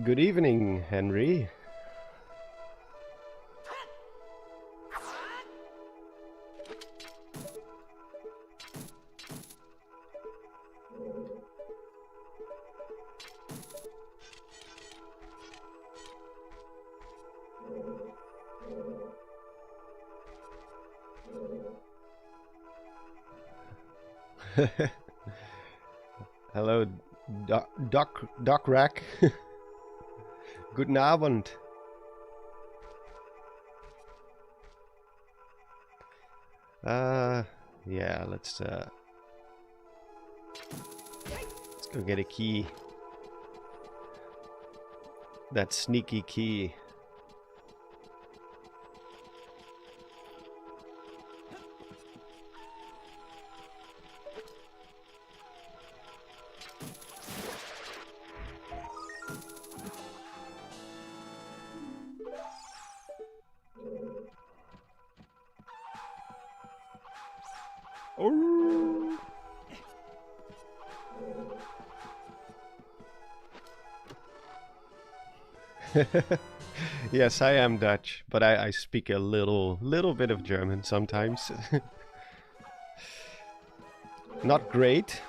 Good evening, Henry. Hello, Doc Rack. Guten Abend. Yeah, let's go get a key. That sneaky key. Oh. Yes, I am Dutch, but I speak a little bit of German sometimes. Not great,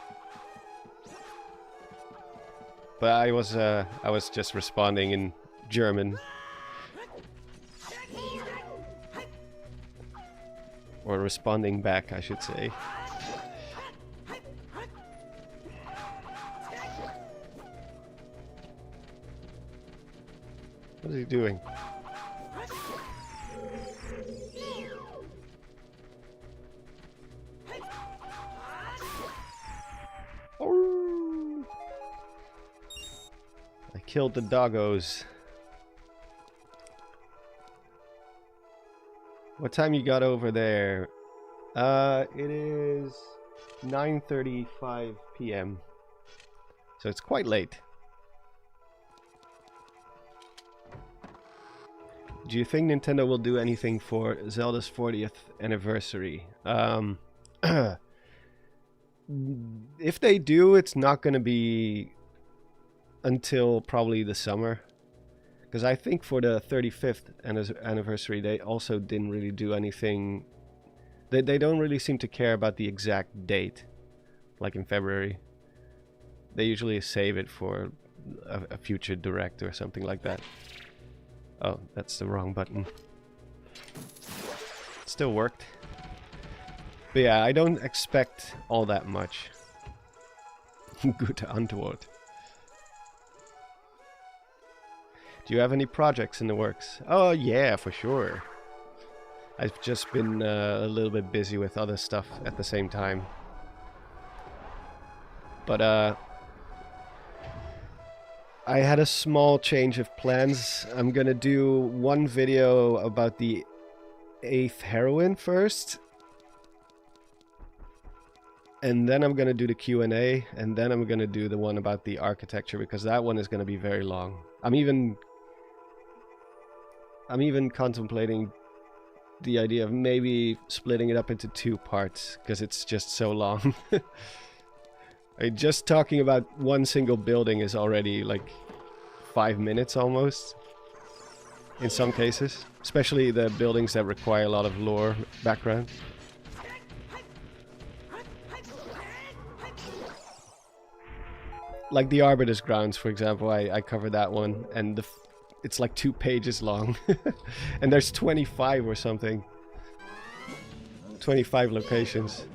but I was just responding in German. Or responding back, I should say. What is he doing? Oh! I killed the doggos. What time you got over there? It is 9:35 p.m. So it's quite late. Do you think Nintendo will do anything for Zelda's 40th anniversary? If they do, it's not going to be until probably the summer. Because I think for the 35th anniversary, they also didn't really do anything. They don't really seem to care about the exact date, like in February. They usually save it for a future direct or something like that. Oh, that's the wrong button. Still worked. But yeah, I don't expect all that much. Good Antwort. Do you have any projects in the works? Oh yeah, for sure. I've just been a little bit busy with other stuff at the same time. But I had a small change of plans. I'm gonna do one video about the 8th heroine first. And then I'm gonna do the Q&A, and then I'm gonna do the one about the architecture, because that one is gonna be very long. I'm even contemplating the idea of maybe splitting it up into 2 parts, because it's just so long. Just talking about one single building is already like 5 minutes almost, in some cases. Especially the buildings that require a lot of lore background. Like the Arbiter's Grounds, for example, I covered that one, and it's like 2 pages long. And there's 25 or something. 25 locations.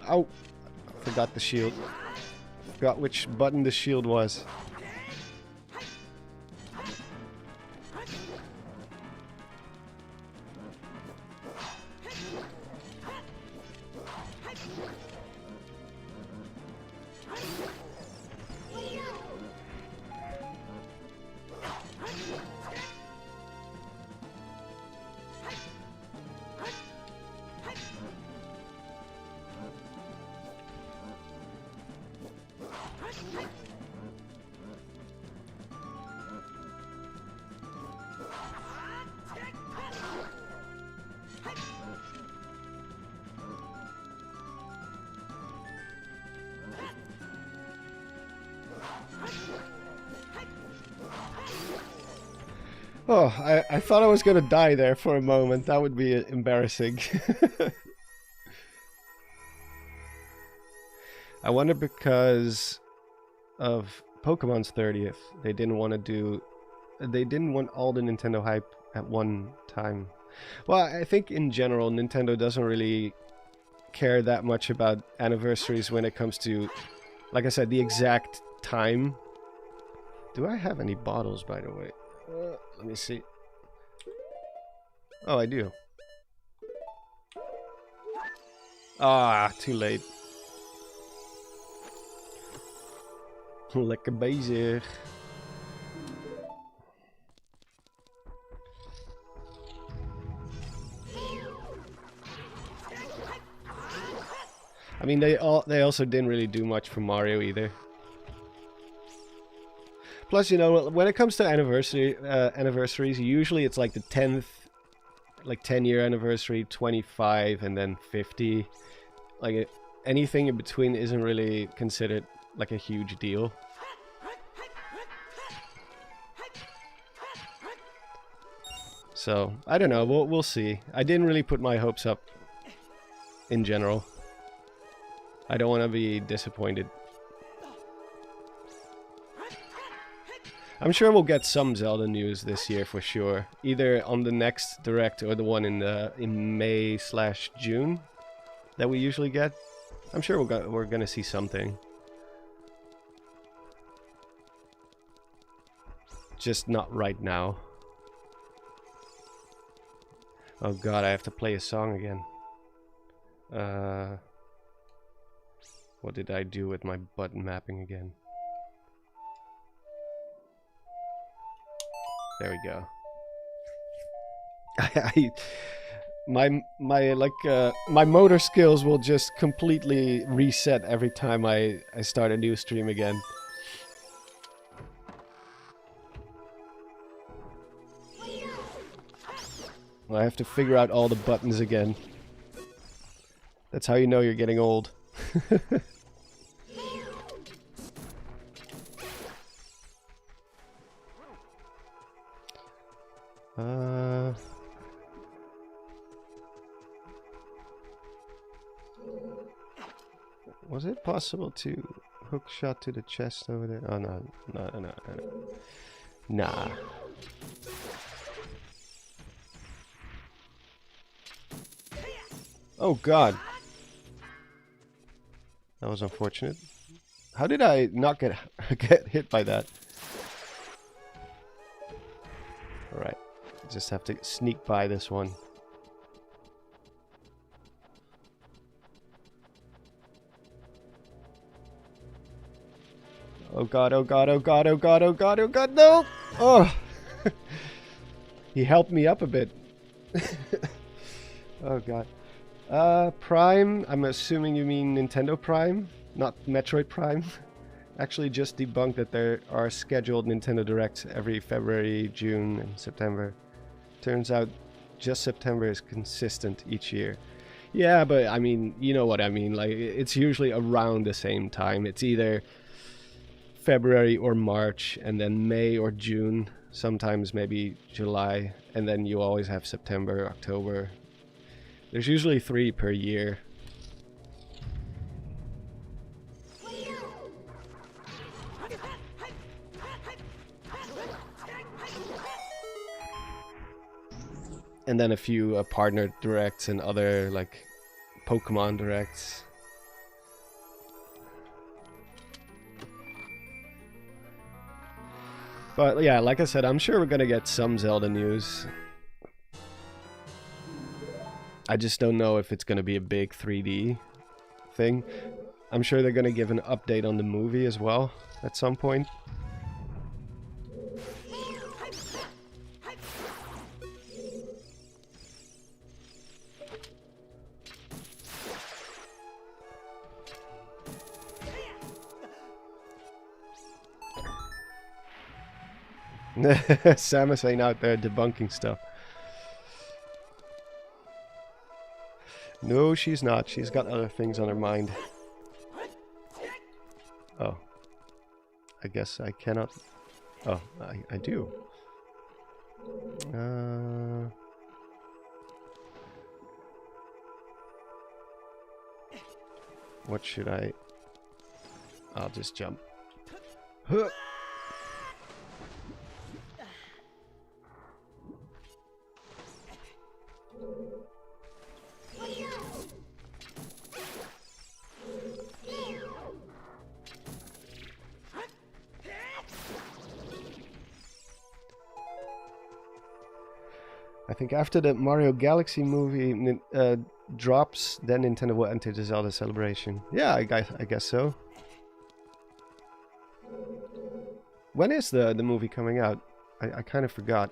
Oh! Forgot the shield. Forgot which button the shield was. Oh, I thought I was gonna die there for a moment. That would be embarrassing. I wonder because of Pokemon's 30th, they didn't want to do... They didn't want all the Nintendo hype at one time. Well, I think in general, Nintendo doesn't really care that much about anniversaries when it comes to, like I said, the exact time. Do I have any bottles, by the way? Let me see. Oh, I do. Ah, too late. Lekker bezig. I mean, they also didn't really do much for Mario either. Plus, you know, when it comes to anniversaries, usually it's like the 10th, like 10-year anniversary, 25, and then 50. Like anything in between isn't really considered like a huge deal. So I don't know. We'll see. I didn't really put my hopes up in general. I don't want to be disappointed. I'm sure we'll get some Zelda news this year for sure. Either on the next Direct or the one in May/June that we usually get. I'm sure we're gonna see something. Just not right now. Oh god, I have to play a song again. What did I do with my button mapping again? There we go. My motor skills will just completely reset every time I start a new stream again. I have to figure out all the buttons again. That's how you know you're getting old. Was it possible to hook shot to the chest over there? Oh no, no. Nah. Oh god. That was unfortunate. How did I not get hit by that? Alright. Just have to sneak by this one. Oh god, oh god, oh god, oh god, oh god, oh god, no! Oh! He helped me up a bit. Oh god. Prime, I'm assuming you mean Nintendo Prime, not Metroid Prime. Actually just debunked that there are scheduled Nintendo Directs every February, June, and September. Turns out just September is consistent each year. Yeah, but I mean, you know what I mean, like, it's usually around the same time. It's either February or March, and then May or June, sometimes maybe July, and then you always have September, October. There's usually 3 per year. And then a few partner directs and other, like, Pokemon directs. But yeah, like I said, I'm sure we're gonna get some Zelda news. I just don't know if it's gonna be a big 3D thing. I'm sure they're gonna give an update on the movie as well at some point. Samus ain't out there debunking stuff. No, she's not. She's got other things on her mind. Oh. I guess I cannot... Oh, I do. What should I... I'll just jump. Huh. I think after the Mario Galaxy movie drops, then Nintendo will enter the Zelda celebration. Yeah, I guess so. When is the movie coming out? I kind of forgot.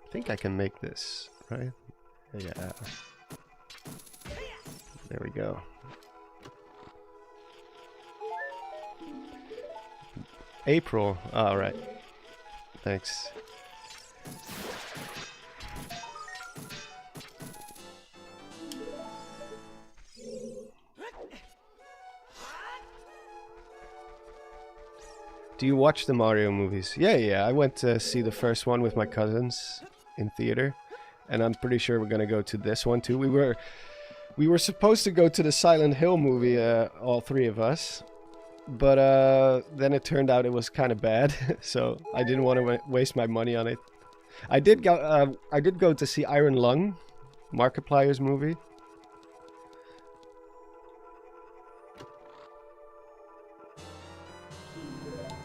I think I can make this, right? Yeah. There we go. April. All right. Thanks. Do you watch the Mario movies? Yeah. I went to see the first one with my cousins in theater, and I'm pretty sure we're gonna go to this one too. We were supposed to go to the Silent Hill movie, all three of us. But then it turned out it was kind of bad, so I didn't want to waste my money on it. I did go to see Iron Lung, Markiplier's movie.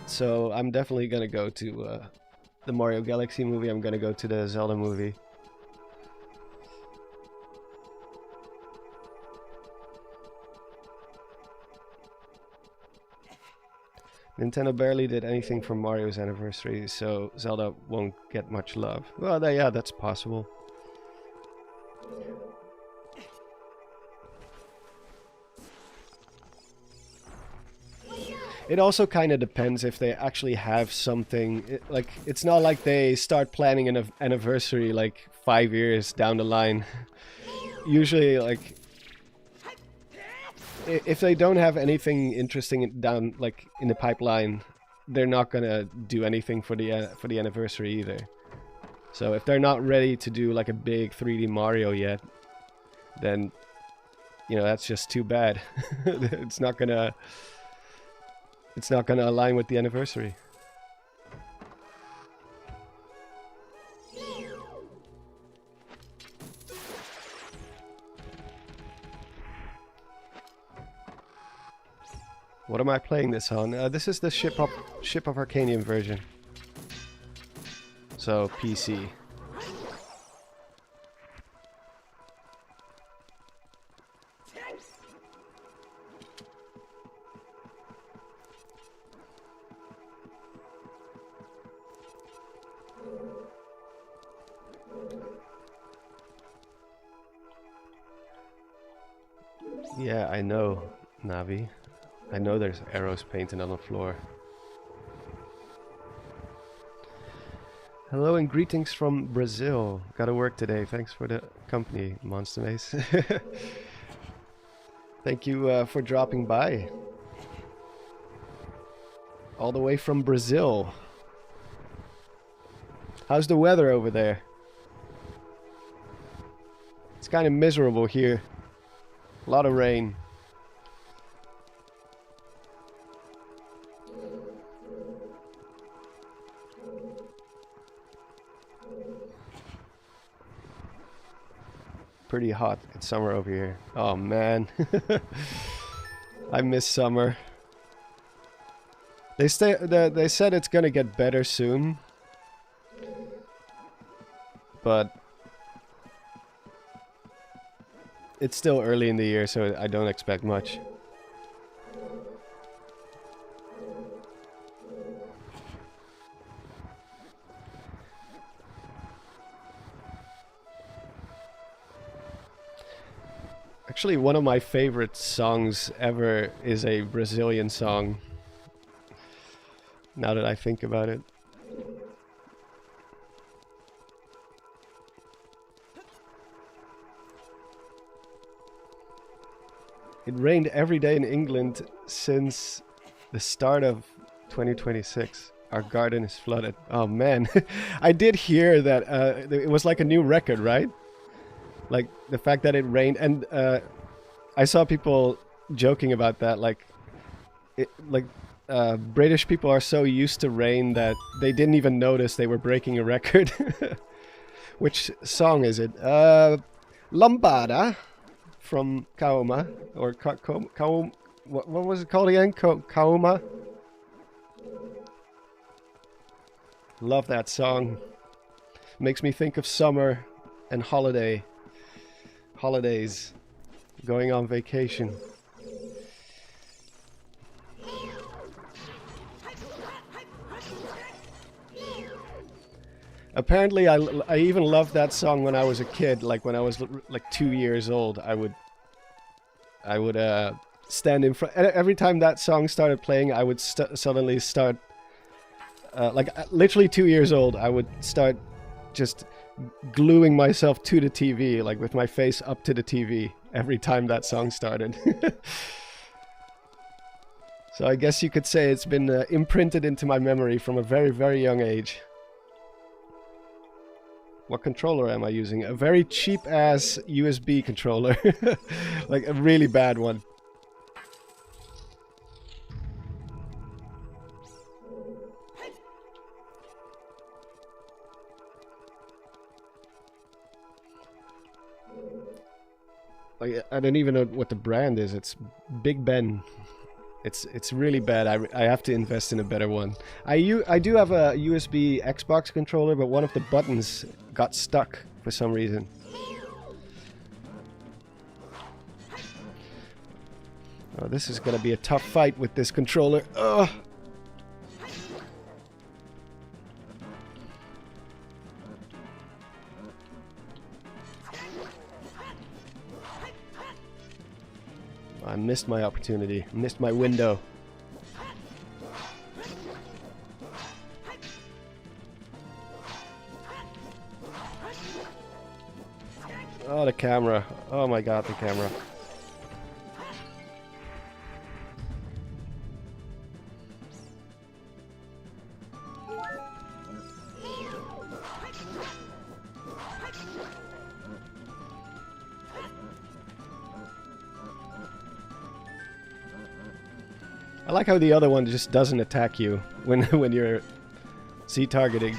So I'm definitely gonna go to the Mario Galaxy movie. I'm gonna go to the Zelda movie. Nintendo barely did anything for Mario's anniversary, so Zelda won't get much love. Well, yeah, that's possible. It also kind of depends if they actually have something. Like, it's not like they start planning an anniversary like 5 years down the line. Usually, like, if they don't have anything interesting down like in the pipeline, they're not gonna do anything for the anniversary either. So if they're not ready to do like a big 3D Mario yet, then you know that's just too bad. It's not gonna align with the anniversary. What am I playing this on? This is the Ship of Arcanium version. So, PC. Yeah, I know, Navi. I know there's arrows painted on the floor. Hello and greetings from Brazil. Gotta work today. Thanks for the company, Monster Mace. Thank you for dropping by. All the way from Brazil. How's the weather over there? It's kind of miserable here. A lot of rain. Pretty hot. It's summer over here. Oh man. I miss summer. They said it's gonna get better soon. But it's still early in the year, so I don't expect much. Actually, one of my favorite songs ever is a Brazilian song. Now that I think about it. It rained every day in England since the start of 2026. Our garden is flooded. Oh man, I did hear that it was like a new record, right? Like the fact that it rained, and I saw people joking about that. Like, British people are so used to rain that they didn't even notice they were breaking a record. Which song is it? Lambada from Kaoma, or Kaoma. What was it called again? Kaoma. Love that song. Makes me think of summer and holidays, going on vacation. Apparently, I even loved that song when I was a kid. Like when I was like 2 years old, I would stand in front. Every time that song started playing, I would suddenly start. Literally 2 years old, I would start just gluing myself to the TV, like with my face up to the TV every time that song started. So I guess you could say it's been imprinted into my memory from a very, very young age. What controller am I using? A very cheap ass USB controller. Like a really bad one. Like, I don't even know what the brand is. It's Big Ben. It's really bad. I have to invest in a better one. I do have a USB Xbox controller, but one of the buttons got stuck for some reason. Oh, this is gonna be a tough fight with this controller. Ugh. I missed my opportunity. Missed my window. Oh, the camera. Oh my god, the camera. I like how the other one just doesn't attack you when you're C-targeting.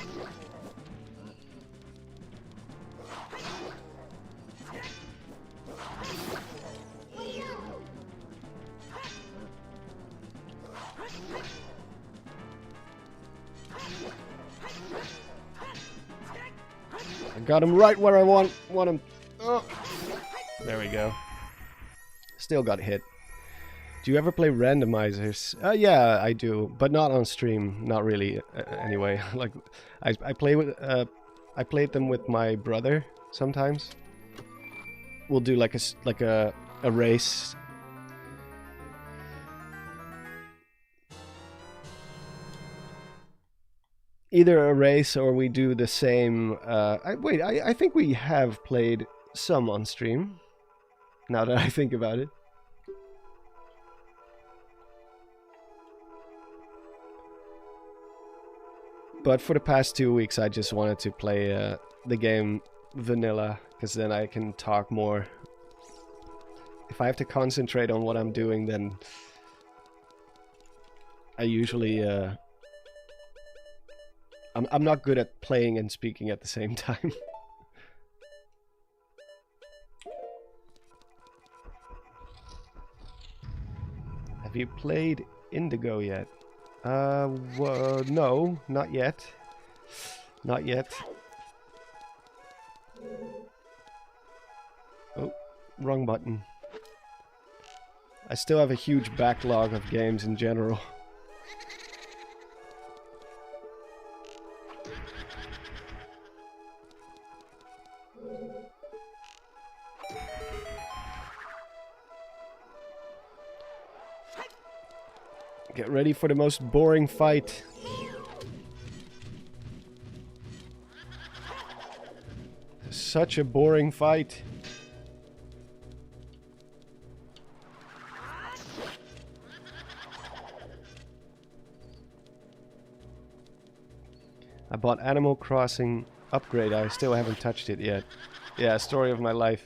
I got him right where I want him. Oh. There we go. Still got hit. Do you ever play randomizers? Yeah, I do, but not on stream. Not really, anyway. Like, I play with I played them with my brother sometimes. We'll do like a race. Either a race or we do the same. I think we have played some on stream. Now that I think about it. But for the past 2 weeks, I just wanted to play the game vanilla, because then I can talk more. If I have to concentrate on what I'm doing, then I usually... I'm not good at playing and speaking at the same time. Have you played Indigo yet? No, not yet. Not yet. Oh, wrong button. I still have a huge backlog of games in general. Get ready for the most boring fight. Such a boring fight. I bought Animal Crossing upgrade. I still haven't touched it yet. Yeah, story of my life.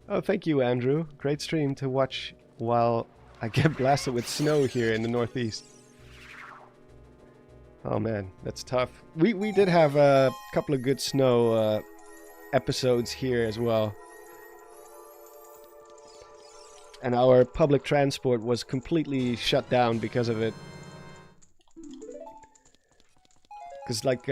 Oh, thank you, Andrew. Great stream to watch while I get blasted with snow here in the Northeast. Oh man, that's tough. We did have a couple of good snow episodes here as well. And our public transport was completely shut down because of it. Because like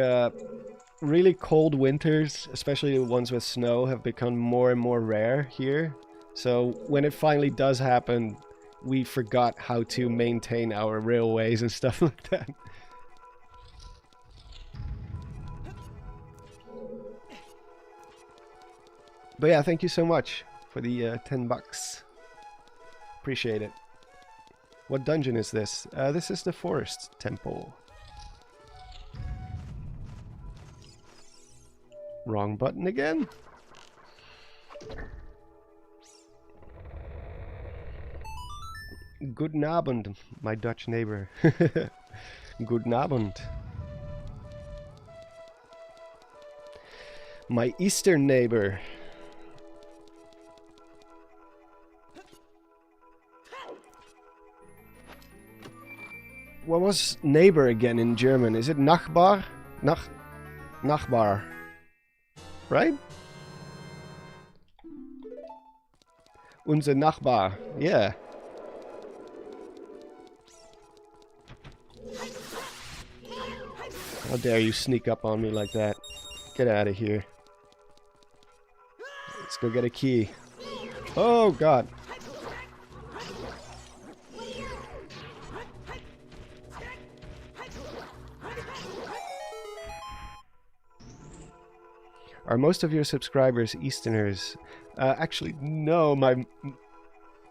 really cold winters, especially the ones with snow, have become more and more rare here. So when it finally does happen, we forgot how to maintain our railways and stuff like that. But yeah, thank you so much for the 10 bucks. Appreciate it. What dungeon is this? This is the Forest Temple. Wrong button again? Guten Abend, my Dutch neighbor. Guten Abend. My Eastern neighbor. What was neighbor again in German? Is it Nachbar? Nachbar. Right? Unser Nachbar. Yeah. How dare you sneak up on me like that? Get out of here. Let's go get a key. Oh god. Are most of your subscribers Easterners? Actually, no.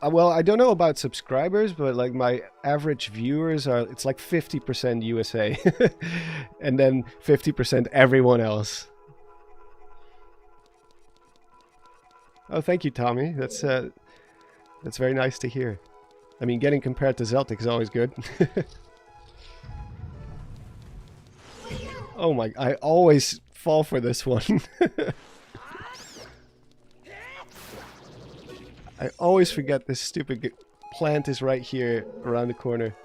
Well, I don't know about subscribers, but like my average viewers are, it's like 50% USA. And then 50% everyone else. Oh, thank you, Tommy. That's very nice to hear. I mean, getting compared to Celtic is always good. Oh my, I always fall for this one. I always forget this stupid plant is right here around the corner.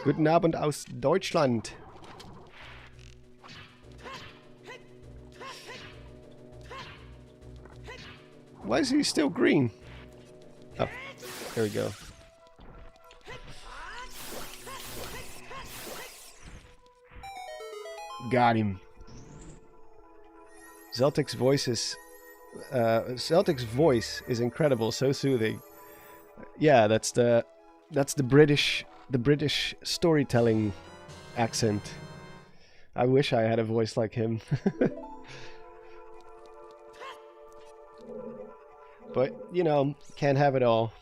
Guten Abend aus Deutschland. Why is he still green? Oh, there we go. Got him. Celtic's voice is incredible, so soothing. Yeah, that's the British storytelling accent. I wish I had a voice like him. But, you know, can't have it all.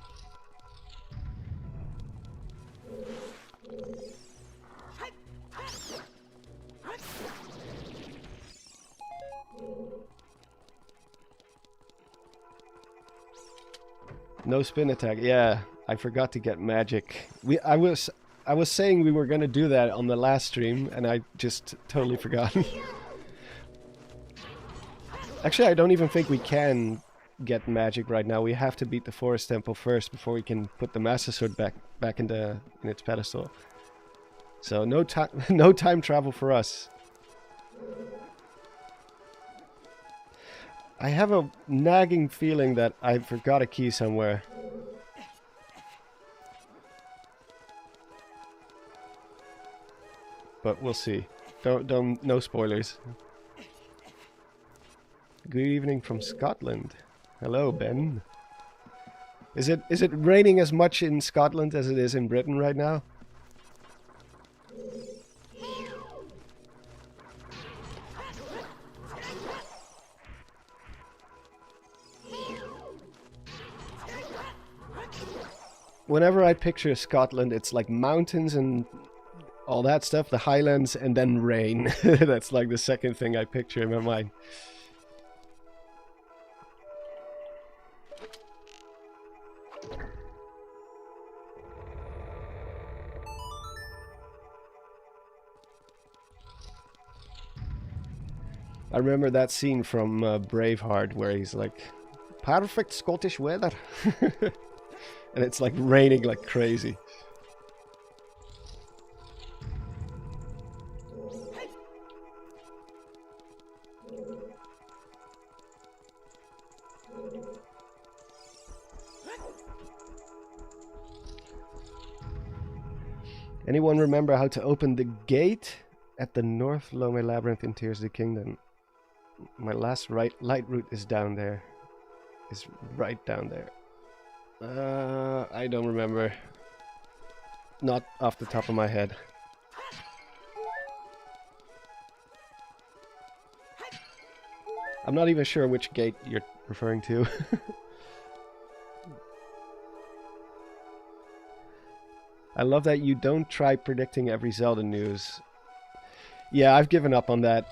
No spin attack. Yeah, I forgot to get magic. I was saying we were gonna do that on the last stream, and I just totally forgot. Actually, I don't even think we can get magic right now. We have to beat the Forest Temple first before we can put the Master Sword back in its pedestal. So no time travel for us. I have a nagging feeling that I forgot a key somewhere. But we'll see. No spoilers. Good evening from Scotland. Hello, Ben. Is it raining as much in Scotland as it is in Britain right now? Whenever I picture Scotland, it's like mountains and all that stuff, the highlands, and then rain. That's like the second thing I picture in my mind. I remember that scene from Braveheart where he's like, perfect Scottish weather. And it's like raining like crazy. Anyone remember how to open the gate at the North Lome Labyrinth in Tears of the Kingdom? My last light route is down there. Is right down there. I don't remember. Not off the top of my head. I'm not even sure which gate you're referring to. I love that you don't try predicting every Zelda news. Yeah, I've given up on that.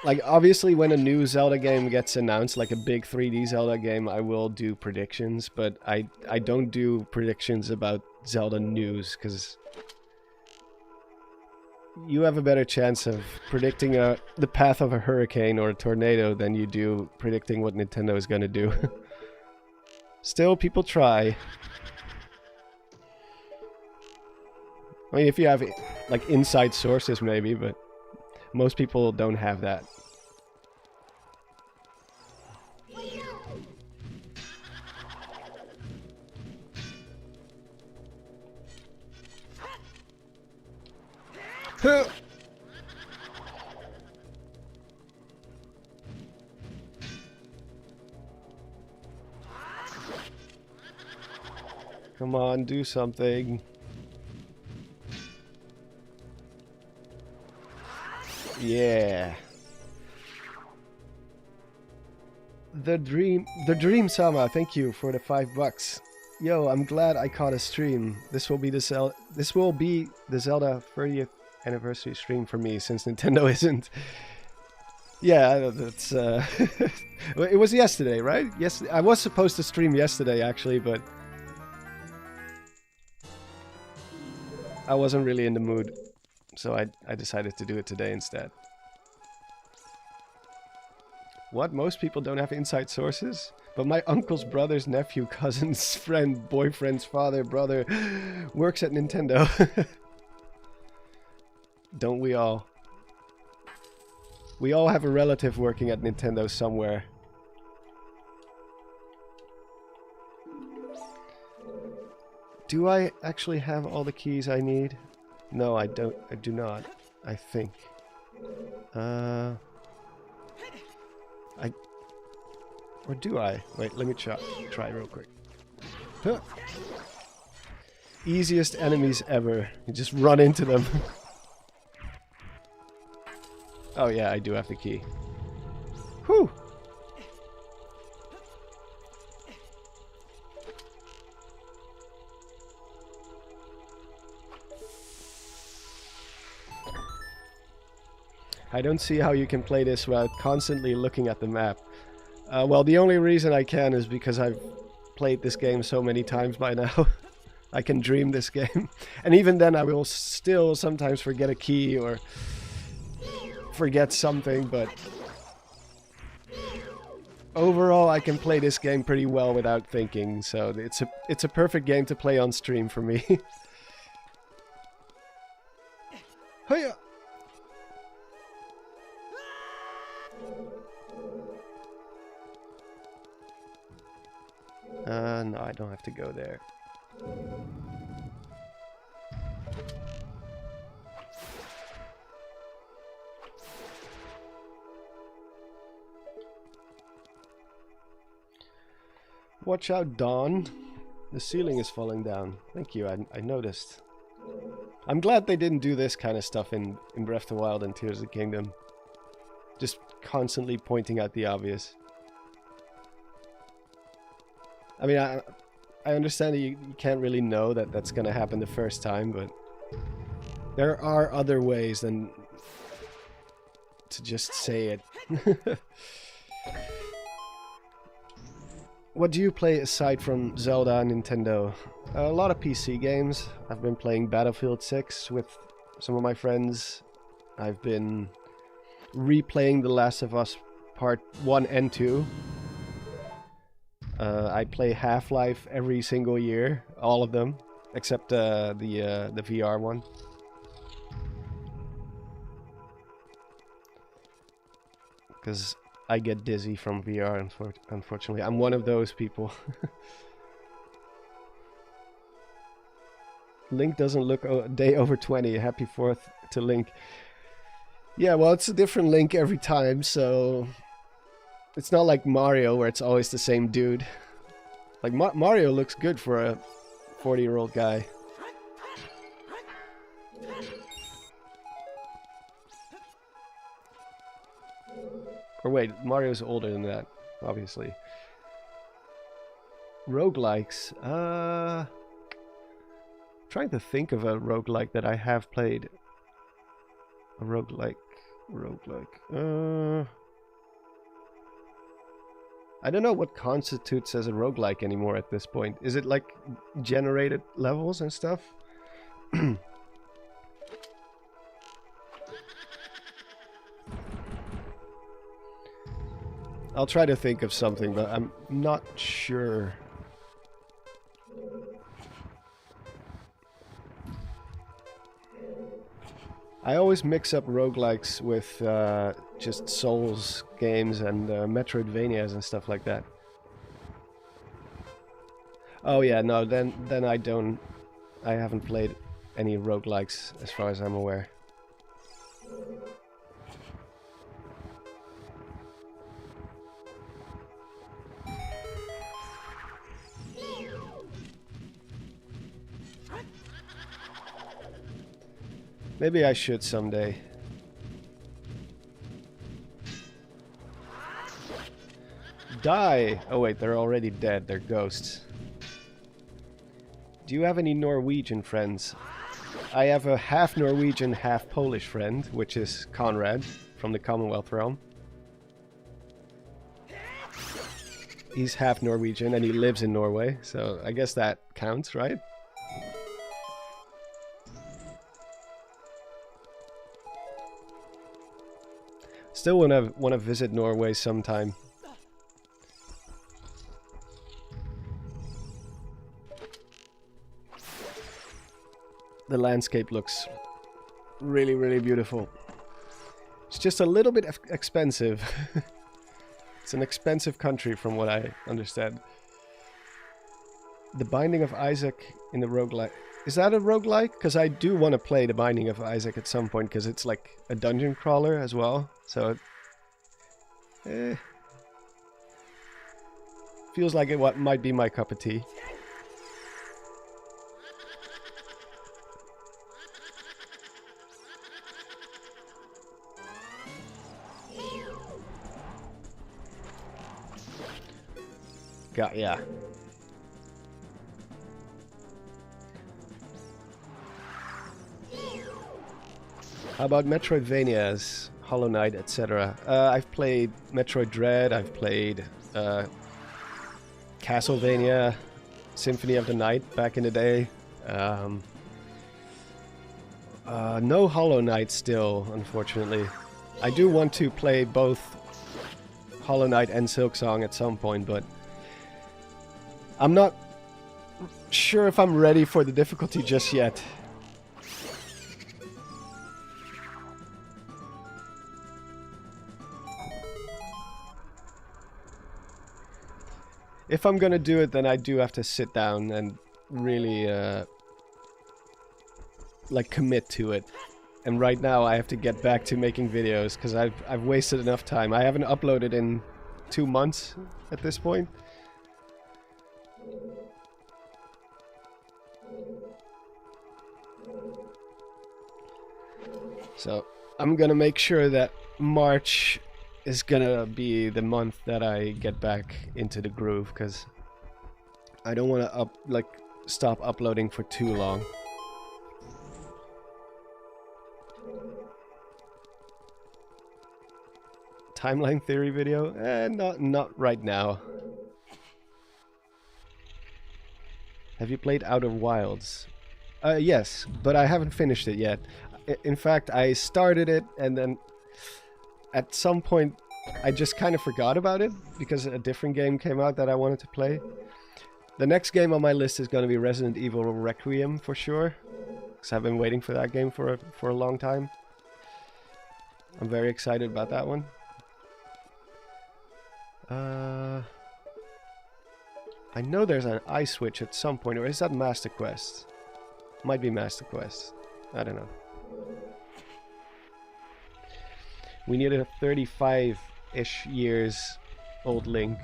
Like, obviously when a new Zelda game gets announced, like a big 3D Zelda game, I will do predictions, but I don't do predictions about Zelda news, because you have a better chance of predicting the path of a hurricane or a tornado than you do predicting what Nintendo is going to do. Still, people try. I mean, if you have, like, inside sources, maybe, but most people don't have that. Come on, do something. Yeah. The Dream Sama, thank you for the $5. Yo, I'm glad I caught a stream. This will be the Zelda 30th anniversary stream for me, since Nintendo isn't. Yeah, that's it was yesterday, right? Yes, I was supposed to stream yesterday actually, but I wasn't really in the mood, so I decided to do it today instead. What? Most people don't have inside sources? But my uncle's brother's nephew, cousin's friend, boyfriend's father, brother works at Nintendo. Don't we all? We all have a relative working at Nintendo somewhere. Do I actually have all the keys I need? No, I don't. I do not. I think. Or do I? Wait, let me try real quick. Huh. Easiest enemies ever. You just run into them. Oh yeah, I do have the key. Whew! I don't see how you can play this without constantly looking at the map. Well, the only reason I can is because I've played this game so many times by now. I can dream this game. And even then I will still sometimes forget a key or forget something, but overall I can play this game pretty well without thinking, so it's a perfect game to play on stream for me. Hiya! No, I don't have to go there. Watch out, Dawn. The ceiling is falling down. Thank you, I noticed. I'm glad they didn't do this kind of stuff in Breath of the Wild and Tears of the Kingdom. Just constantly pointing out the obvious. I mean, I understand that you can't really know that that's going to happen the first time, but there are other ways than to just say it. What do you play aside from Zelda and Nintendo? A lot of PC games. I've been playing Battlefield 6 with some of my friends. I've been replaying The Last of Us Part 1 and 2. I play Half-Life every single year, all of them, except the VR one. Because I get dizzy from VR, unfortunately. I'm one of those people. Link doesn't look a day over 20. Happy 4th to Link. Yeah, well, it's a different Link every time, so... It's not like Mario, where it's always the same dude. Like, Mario looks good for a 40-year-old guy. Or wait, Mario's older than that, obviously. Roguelikes. Trying to think of a roguelike that I have played. A roguelike. I don't know what constitutes as a roguelike anymore at this point. Is it like generated levels and stuff? I'll try to think of something, but I'm not sure. I always mix up roguelikes with just Souls games and Metroidvanias and stuff like that. Oh yeah, no, then I haven't played any roguelikes as far as I'm aware. Maybe I should someday. Die! Oh wait, they're already dead. They're ghosts. Do you have any Norwegian friends? I have a half Norwegian, half Polish friend, which is Conrad from the Commonwealth realm. He's half Norwegian and he lives in Norway, so I guess that counts, right? Still want to visit Norway sometime. The landscape looks really, really beautiful. It's just a little bit expensive. It's an expensive country from what I understand. The Binding of Isaac in the roguelike. Is that a roguelike? Because I do want to play The Binding of Isaac at some point, because it's like a dungeon crawler as well. So it feels like it might be my cup of tea. Yeah. How about Metroidvanias, Hollow Knight, etc.? I've played Metroid Dread, I've played Castlevania, Symphony of the Night back in the day. No Hollow Knight still, unfortunately. I do want to play both Hollow Knight and Silksong at some point, but I'm not sure if I'm ready for the difficulty just yet. If I'm gonna do it, then I do have to sit down and really like commit to it. And right now I have to get back to making videos because I've wasted enough time. I haven't uploaded in 2 months at this point. So I'm gonna make sure that March is gonna be the month that I get back into the groove, because I don't want to stop uploading for too long. Timeline theory video? Not right now. Have you played Outer Wilds? Yes, but I haven't finished it yet. In fact, I started it and then at some point I just kind of forgot about it because a different game came out that I wanted to play. The next game on my list is going to be Resident Evil Requiem for sure, because I've been waiting for that game for a long time. I'm very excited about that one. I know there's an eye switch at some point, or is that Master Quest? Might be Master Quest. I don't know. We needed a 35-ish years old Link.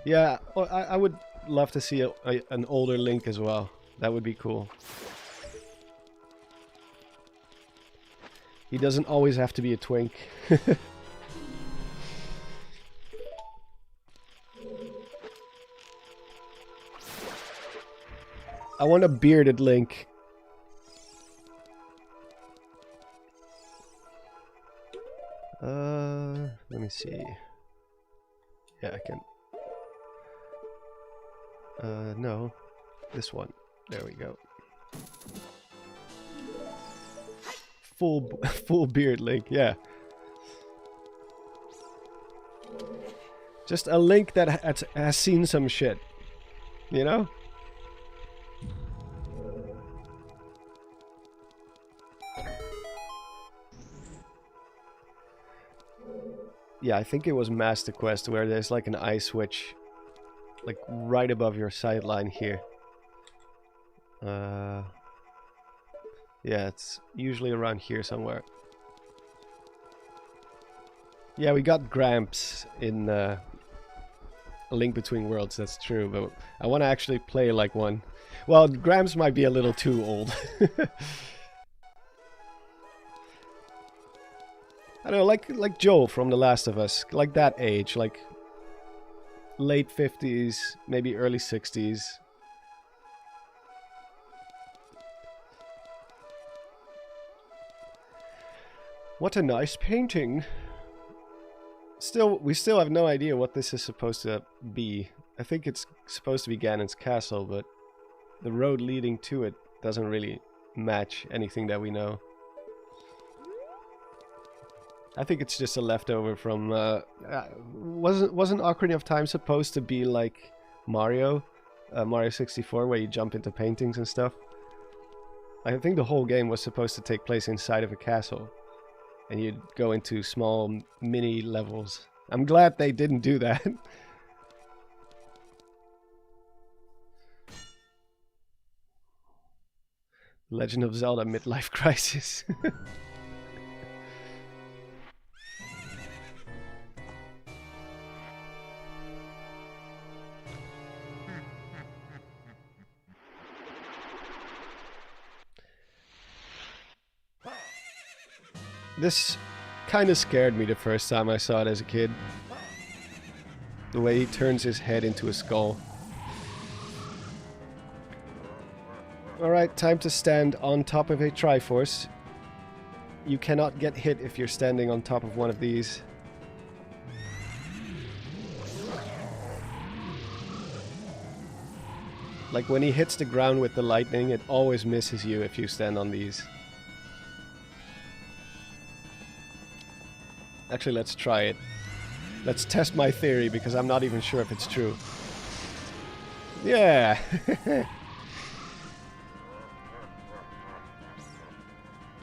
Yeah, I would love to see an older Link as well. That would be cool. He doesn't always have to be a twink. I want a bearded Link. Let me see. Yeah, I can. No. This one. There we go. Full beard Link, yeah. Just a Link that has seen some shit. You know? Yeah, I think it was Master Quest where there's like an eye switch like right above your sideline here. Yeah, it's usually around here somewhere. Yeah, we got Gramps in A Link Between Worlds, that's true, but I want to actually play like one. Well, Gramps might be a little too old. I don't know, like Joel from The Last of Us, like that age, like late 50s, maybe early 60s. What a nice painting. We still have no idea what this is supposed to be. I think it's supposed to be Ganon's castle, but the road leading to it doesn't really match anything that we know. I think it's just a leftover from wasn't Ocarina of Time supposed to be like Mario 64, where you jump into paintings and stuff? I think the whole game was supposed to take place inside of a castle, and you'd go into small mini levels. I'm glad they didn't do that. Legend of Zelda Midlife Crisis. This kind of scared me the first time I saw it as a kid. The way he turns his head into a skull. Alright, time to stand on top of a Triforce. You cannot get hit if you're standing on top of one of these. Like when he hits the ground with the lightning, it always misses you if you stand on these. Actually, let's try it. Let's test my theory, because I'm not even sure if it's true. Yeah!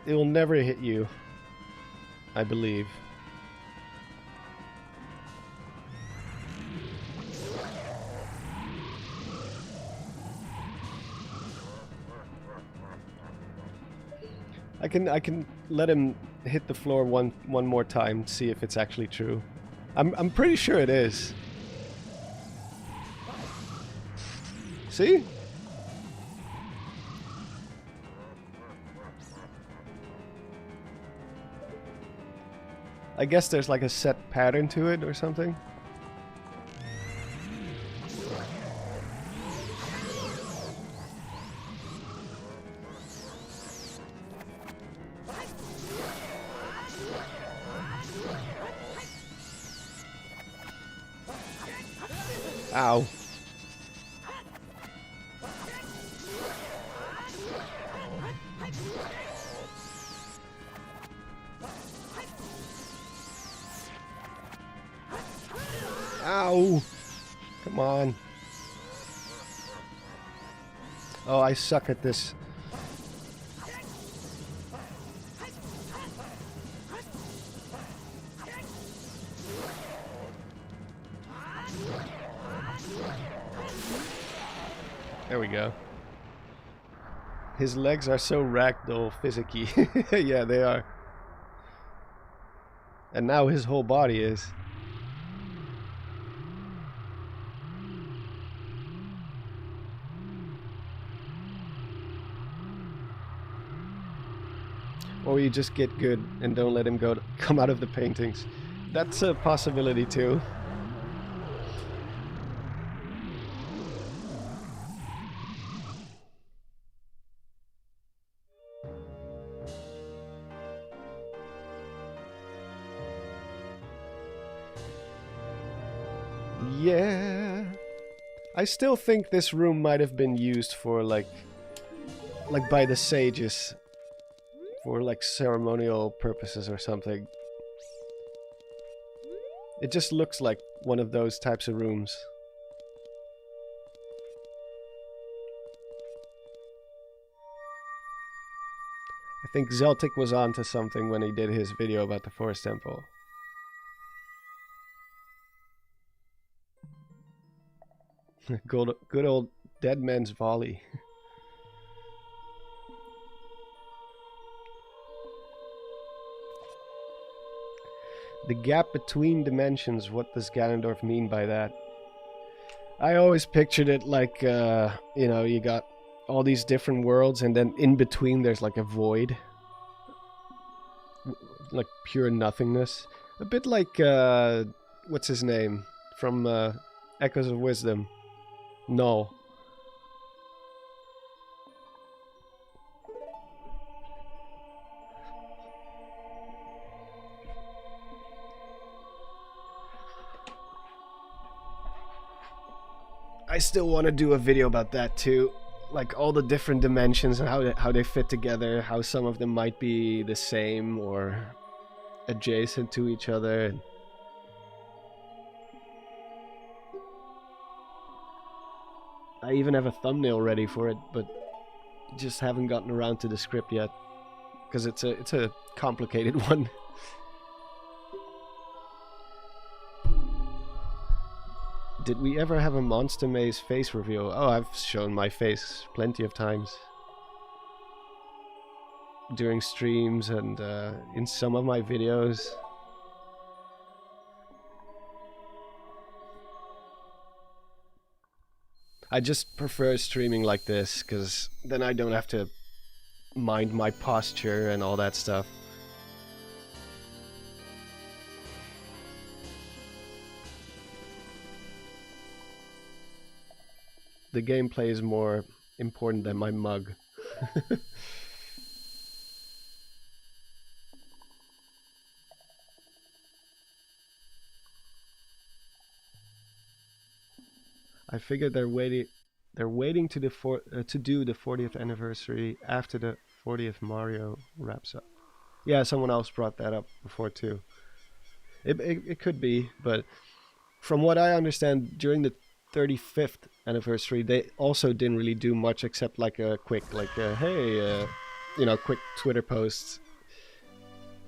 It will never hit you, I believe. I can let him hit the floor one more time, see if it's actually true. I'm pretty sure it is. See? I guess there's like a set pattern to it or something. Ow. Ow! Come on. Oh, I suck at this. There we go. His legs are so ragdoll physicky. Yeah, they are. And now his whole body is. Or you just get good and don't let him come out of the paintings. That's a possibility too. Yeah. I still think this room might have been used for like by the sages for like ceremonial purposes or something. It just looks like one of those types of rooms. I think Zeltic was onto something when he did his video about the Forest Temple. Good old Dead Man's Volley. The gap between dimensions, what does Ganondorf mean by that? I always pictured it like, you know, you got all these different worlds and then in between there's like a void. Like pure nothingness. A bit like, what's his name? From Echoes of Wisdom. Null. I still want to do a video about that too, like all the different dimensions and how they fit together, how some of them might be the same or adjacent to each other. I even have a thumbnail ready for it, but just haven't gotten around to the script yet, because it's a complicated one. Did we ever have a Monster Maze face reveal? Oh, I've shown my face plenty of times. During streams and in some of my videos. I just prefer streaming like this, because then I don't have to mind my posture and all that stuff. The gameplay is more important than my mug. I figured they're waiting to do the 40th anniversary after the 40th Mario wraps up. Yeah, someone else brought that up before too. It could be, but from what I understand, during the 35th anniversary, they also didn't really do much except like a quick, hey, you know, quick Twitter posts.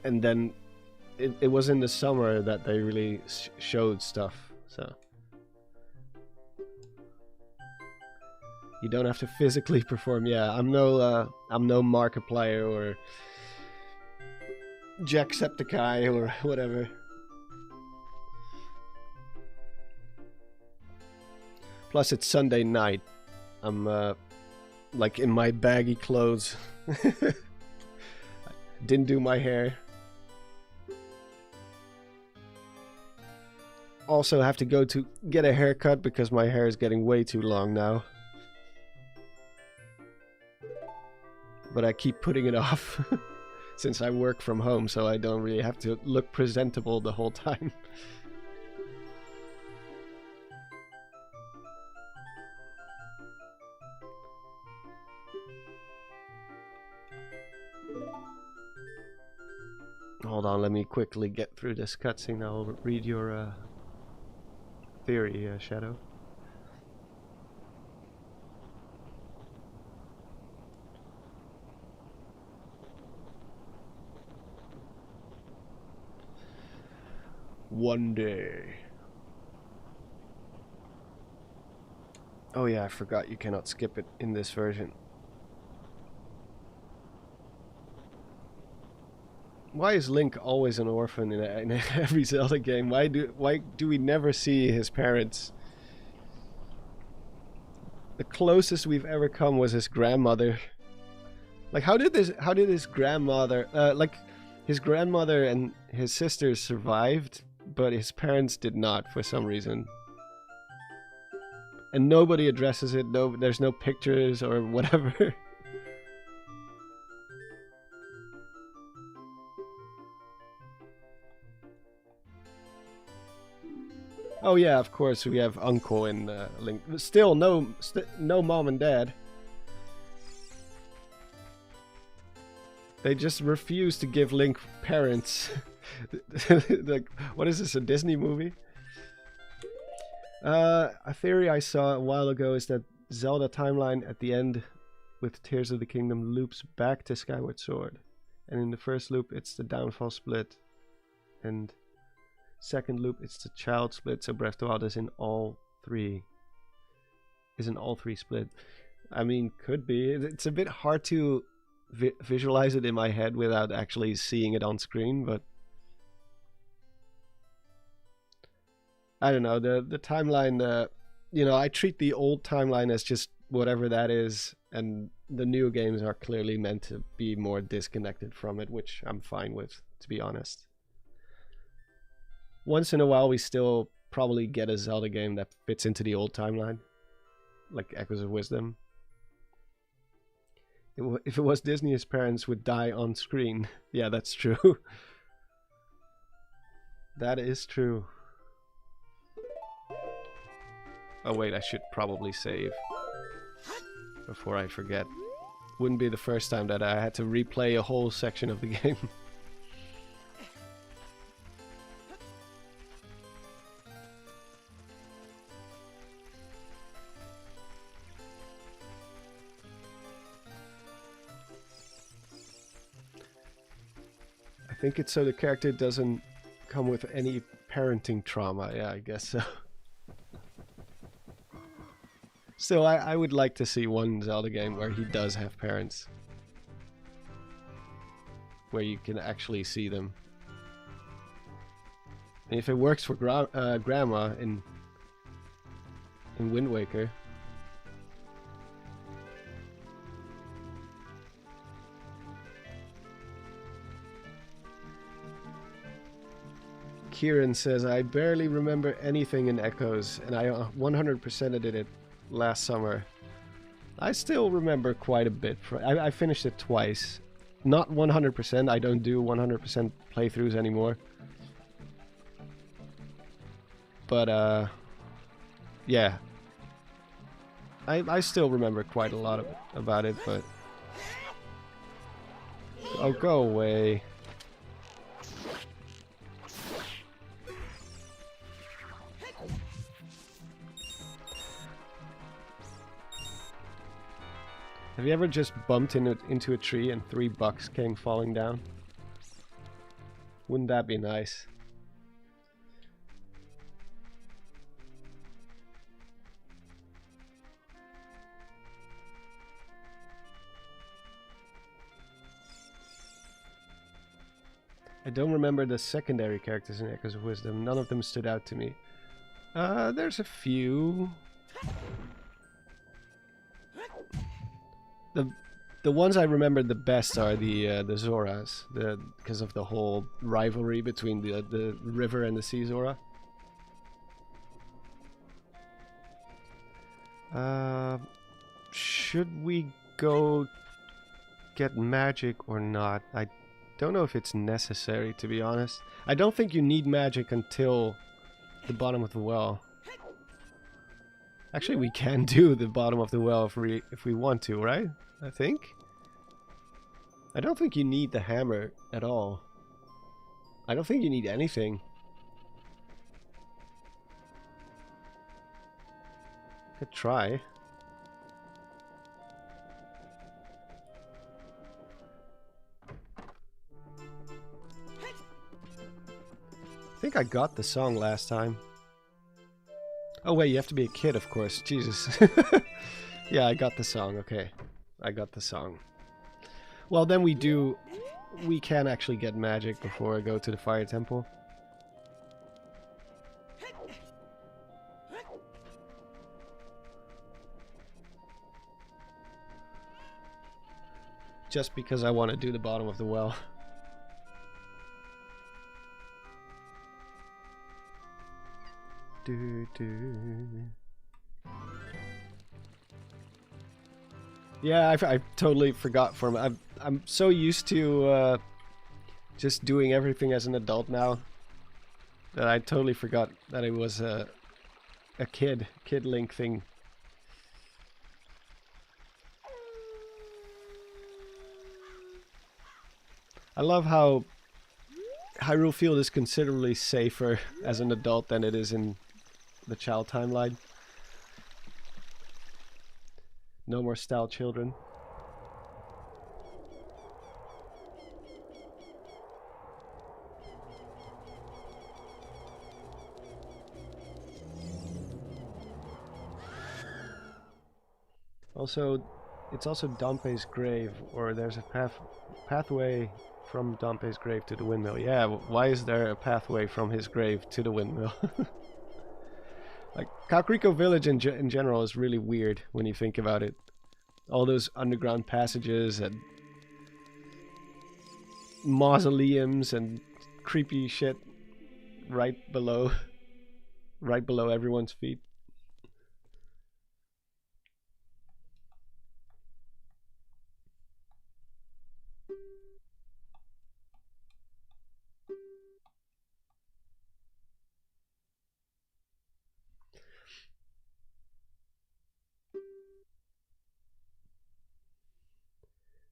And then it was in the summer that they really showed stuff, so. You don't have to physically perform. Yeah, I'm no Markiplier or Jacksepticeye or whatever. Plus, it's Sunday night. I'm like in my baggy clothes. Didn't do my hair. Also have to go to get a haircut because my hair is getting way too long now. But I keep putting it off since I work from home, so I don't really have to look presentable the whole time. Hold on, let me quickly get through this cutscene. I'll read your theory, Shadow. One day. Oh yeah, I forgot you cannot skip it in this version. Why is Link always an orphan in every Zelda game? Why do we never see his parents? The closest we've ever come was his grandmother. Like, how did his grandmother, like, his grandmother and his sisters survived, but his parents did not for some reason. And nobody addresses it. No, there's no pictures or whatever. Oh yeah, of course we have Uncle in Link. Still no mom and dad. They just refuse to give Link parents. Like, what is this, a Disney movie? A theory I saw a while ago is that Zelda timeline at the end with Tears of the Kingdom loops back to Skyward Sword. And in the first loop it's the downfall split. And second loop it's the child split, so Breath of the Wild is in all three. Split. I mean, could be. It's a bit hard to visualize it in my head without actually seeing it on screen, but I don't know, the timeline, you know, I treat the old timeline as just whatever that is, and the new games are clearly meant to be more disconnected from it, which I'm fine with, to be honest. Once in a while we still probably get a Zelda game that fits into the old timeline, like Echoes of Wisdom. If it was Disney, his parents would die on screen. Yeah, that's true. That is true. Oh wait, I should probably save before I forget. Wouldn't be the first time that I had to replay a whole section of the game. I think it's so the character doesn't come with any parenting trauma. Yeah, I guess so. Still, I would like to see one Zelda game where he does have parents. Where you can actually see them. And if it works for Grandma in Wind Waker. Kieran says, I barely remember anything in Echoes, and I 100%ed it last summer. I still remember quite a bit. I finished it twice. Not 100%, I don't do 100% playthroughs anymore. But, yeah. I still remember quite a lot about it, but... Oh, go away. Have you ever just bumped into a tree and $3 came falling down? Wouldn't that be nice? I don't remember the secondary characters in Echoes of Wisdom. None of them stood out to me. There's a few. The ones I remember the best are the Zoras, because of the whole rivalry between the river and the sea Zora. Should we go get magic or not? I don't know if it's necessary, to be honest. I don't think you need magic until the bottom of the well. Actually, we can do the bottom of the well if we want to, right? I think. I don't think you need the hammer at all. I don't think you need anything. Could try. I think I got the song last time. Oh wait, you have to be a kid, of course. Jesus. Yeah, I got the song. Okay. I got the song. Well, then we can actually get magic before I go to the fire temple. Just because I want to do the bottom of the well. Yeah, I totally forgot for me. I'm so used to just doing everything as an adult now that I totally forgot that it was a kid Link thing. I love how Hyrule Field is considerably safer as an adult than it is in the child timeline. No more style children. Also, it's also Dompe's grave, or there's a pathway from Dompe's grave to the windmill. Yeah, why is there a pathway from his grave to the windmill? Like, Kakariko Village in general is really weird when you think about it. All those underground passages and mausoleums and creepy shit right below everyone's feet.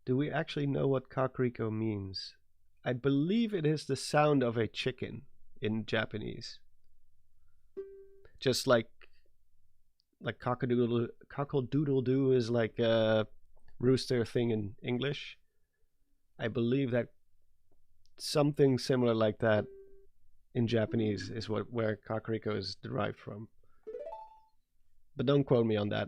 Do we actually know what kakariko means? I believe it is the sound of a chicken in Japanese. Just like cock-a-doodle-doo is like a rooster thing in English. I believe that something similar like that in Japanese is where kakariko is derived from. But don't quote me on that.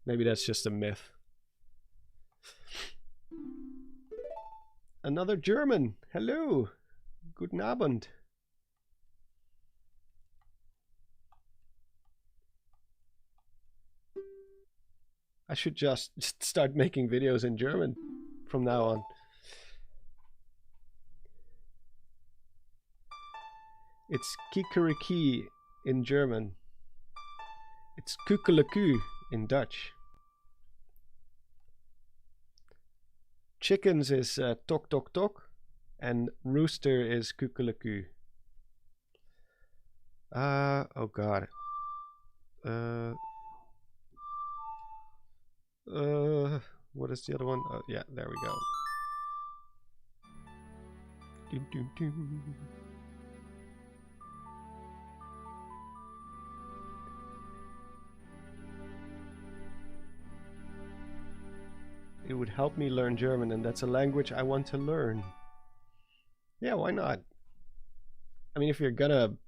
Maybe that's just a myth. Another German. Hello. Guten Abend. I should just start making videos in German from now on. It's kikeriki in German. It's kukeleku in Dutch. Chickens is tok tok tok, and rooster is kukeleku. Oh god. What is the other one? Oh yeah, there we go. Dum, dum, dum. It would help me learn German, and that's a language I want to learn. Yeah, why not? I mean, if you're gonna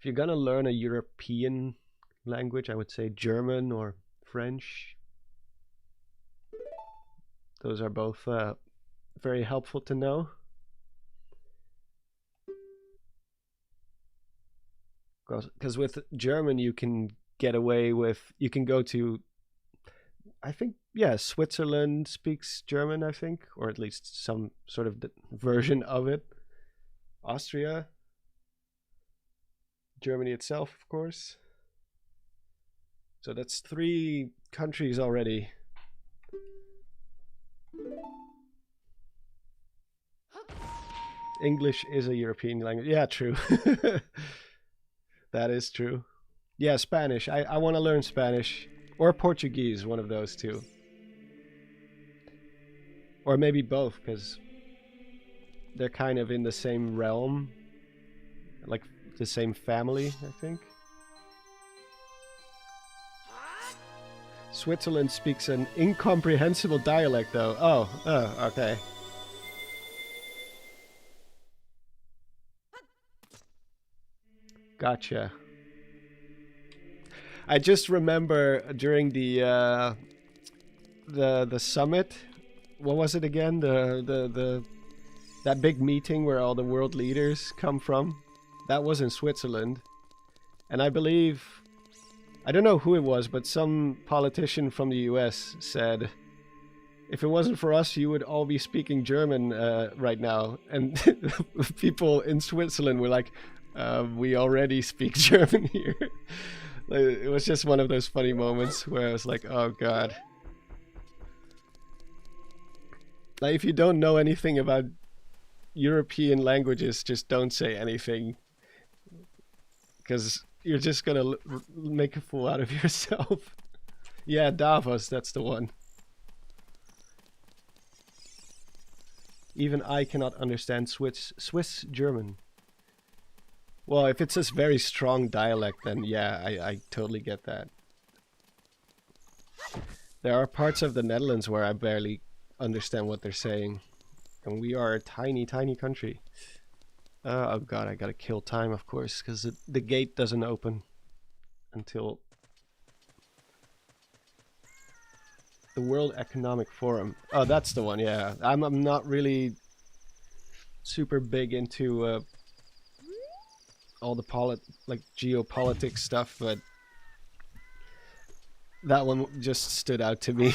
learn a European language, I would say German or French. Those are both very helpful to know. Because with German you can get away with, you can go to, I think, yeah, Switzerland speaks German, I think, or at least some sort of version of it. Austria. Germany itself, of course. So that's 3 countries already. English is a European language. Yeah, true. That is true. Yeah, Spanish. I want to learn Spanish. Or Portuguese, one of those two. Or maybe both, because they're kind of in the same realm. like the same family, I think. Switzerland speaks an incomprehensible dialect, though. Oh, okay. Gotcha. I just remember during the summit, what was it again? That big meeting where all the world leaders come from. That was in Switzerland, and I believe, I don't know who it was, but some politician from the US said, if it wasn't for us, you would all be speaking German right now. And people in Switzerland were like, we already speak German here. Like, it was just one of those funny moments where I was like, oh god. Like, if you don't know anything about European languages, just don't say anything. Because you're just gonna make a fool out of yourself. Yeah, Davos, that's the one. Even I cannot understand Swiss German. Well, if it's this very strong dialect, then yeah, I totally get that. There are parts of the Netherlands where I barely understand what they're saying. And we are a tiny, tiny country. Oh god, I gotta kill time, of course, because the gate doesn't open until the World Economic Forum. Oh, that's the one, yeah. I'm not really super big into all the geopolitics stuff, but that one just stood out to me.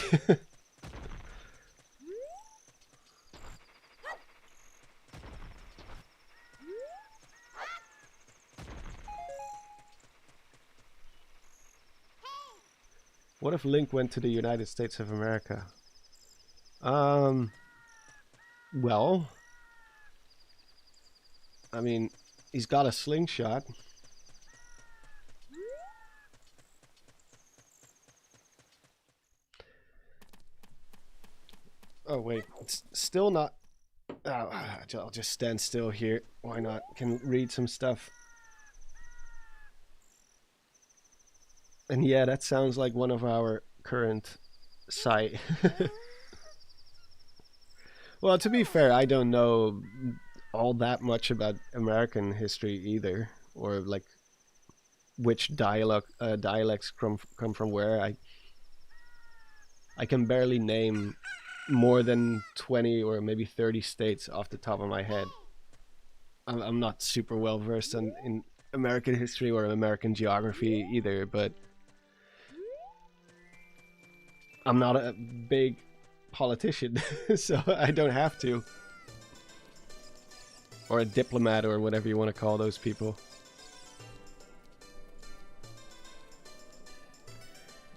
What if Link went to the United States of America? Well, I mean, he's got a slingshot. Oh wait, it's still not... Oh, I'll just stand still here. Why not? Can read some stuff. And yeah, that sounds like one of our current site. Well, to be fair, I don't know all that much about American history either, or like which dialects come from where. I can barely name more than 20 or maybe 30 states off the top of my head. I'm not super well versed in American history or American geography either, but I'm not a big politician, so I don't have to. Or a diplomat, or whatever you want to call those people.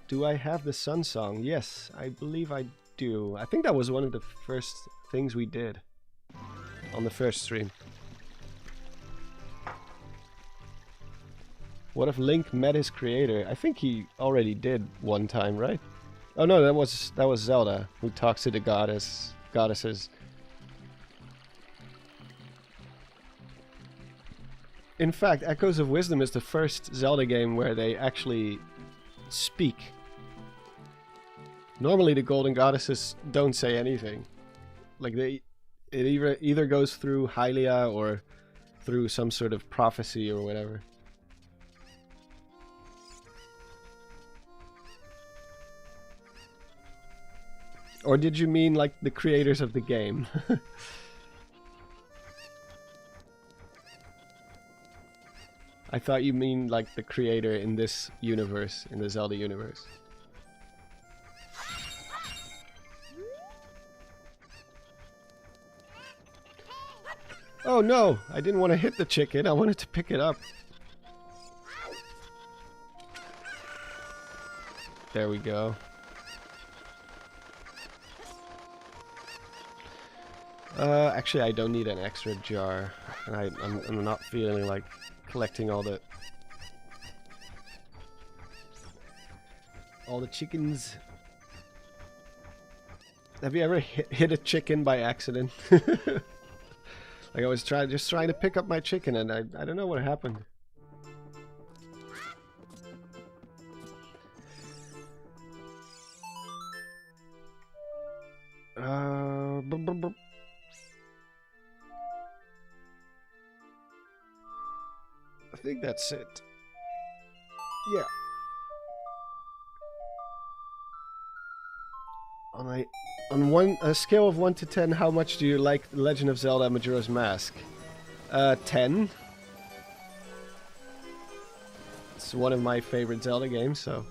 Do I have the Sun Song? Yes, I believe I do. I think that was one of the first things we did on the first stream. What if Link met his creator? I think he already did one time, right? Oh no, that was Zelda, who talks to the goddesses. In fact, Echoes of Wisdom is the first Zelda game where they actually speak. Normally the golden goddesses don't say anything. Like it either goes through Hylia or through some sort of prophecy or whatever. Or did you mean like the creators of the game? I thought you mean like the creator in this universe, in the Zelda universe. Oh no, I didn't want to hit the chicken, I wanted to pick it up. There we go. Actually, I don't need an extra jar, and I'm not feeling like collecting all the chickens. Have you ever hit a chicken by accident? Like I was just trying to pick up my chicken, and I don't know what happened. I think that's it. Yeah. On a scale of 1 to 10, how much do you like The Legend of Zelda Majora's Mask? 10. It's one of my favorite Zelda games, so...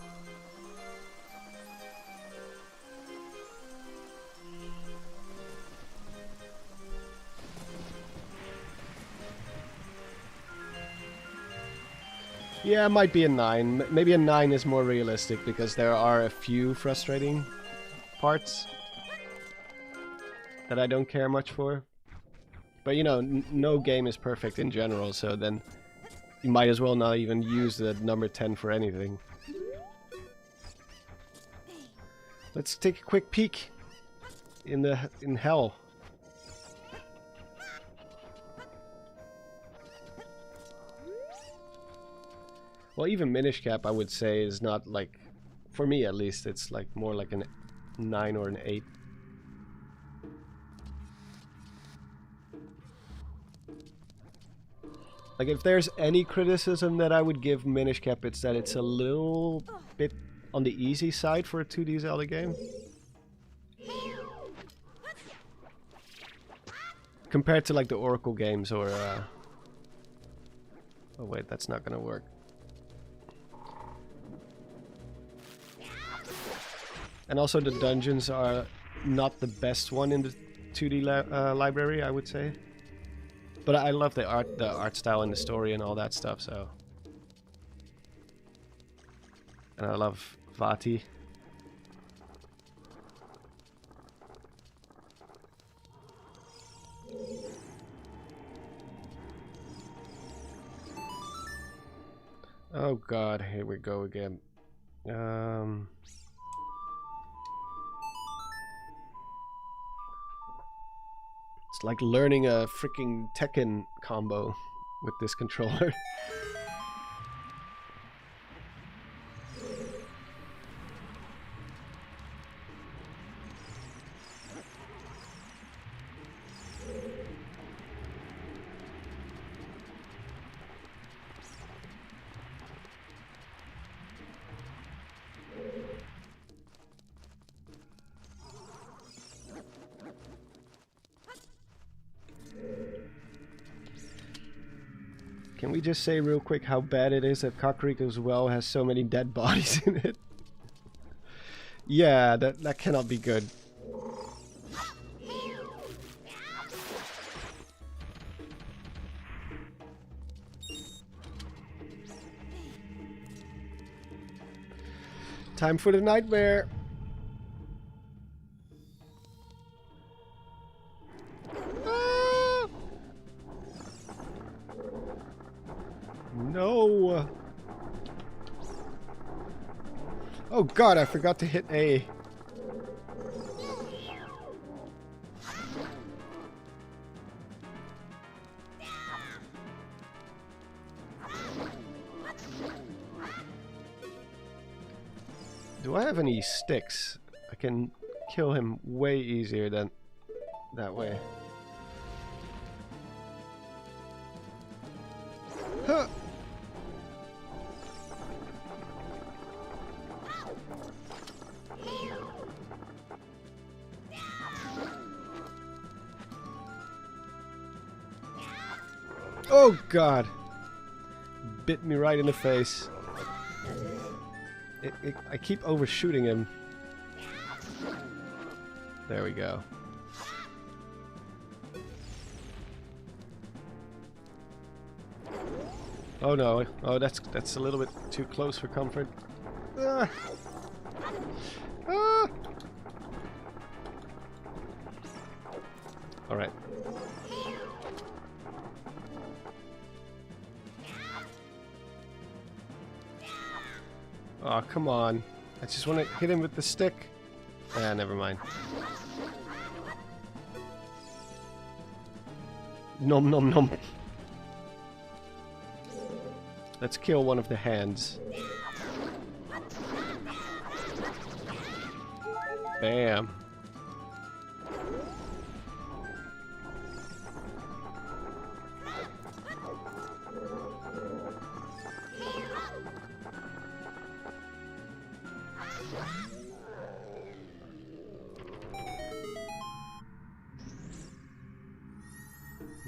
Yeah, it might be a 9. Maybe a 9 is more realistic, because there are a few frustrating parts that I don't care much for. But you know, no game is perfect in general, so then you might as well not even use the number 10 for anything. Let's take a quick peek in hell. Well, even Minish Cap, I would say, is not like, for me at least, it's like more like a 9 or an 8. Like, if there's any criticism that I would give Minish Cap, it's that it's a little bit on the easy side for a 2D Zelda game. Compared to like the Oracle games or... Oh wait, that's not gonna work. And also the dungeons are not the best one in the 2D library, I would say. But I love the art style and the story and all that stuff, so... And I love Vati. Oh god, here we go again. It's like learning a freaking Tekken combo with this controller. Can we just say real quick how bad it is that Kakariko's well has so many dead bodies in it? Yeah, that cannot be good. Time for the nightmare. No! Oh god, I forgot to hit A. Do I have any sticks? I can kill him way easier than that way. Huh. Oh god! Bit me right in the face. I keep overshooting him. There we go. Oh no! Oh, that's a little bit too close for comfort. Ah. Ah. All right. Oh, come on. I just want to hit him with the stick. Ah, never mind. Nom nom nom. Let's kill one of the hands. Bam.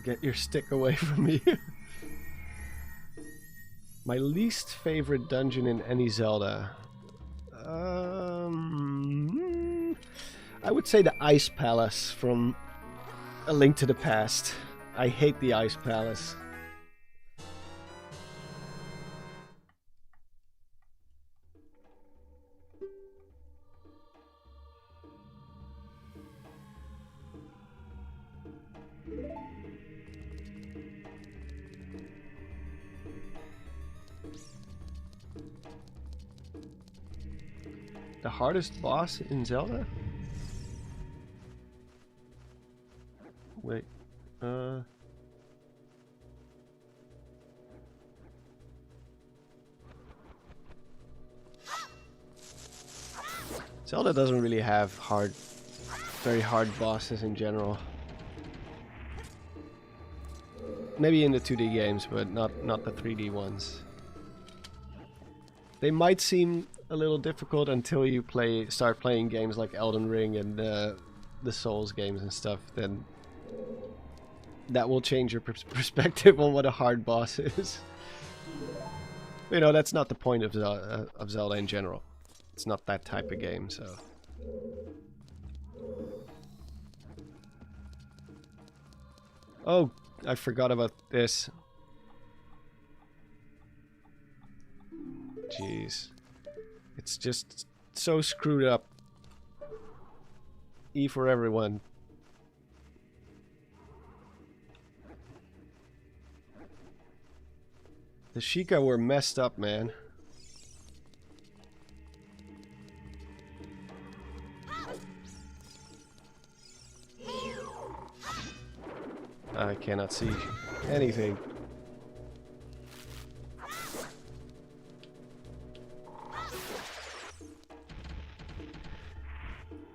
Get your stick away from me. My least favorite dungeon in any Zelda. I would say the Ice Palace from A Link to the Past. I hate the Ice Palace. The hardest boss in Zelda? Wait, Zelda doesn't really have very hard bosses in general. Maybe in the 2D games, but not the 3D ones. They might seem a little difficult until you start playing games like Elden Ring and the Souls games and stuff. Then that will change your perspective on what a hard boss is. You know, that's not the point of Zelda in general. It's not that type of game, so. Oh, I forgot about this. Jeez. It's just so screwed up. E for everyone. The Sheikah were messed up, man. I cannot see anything.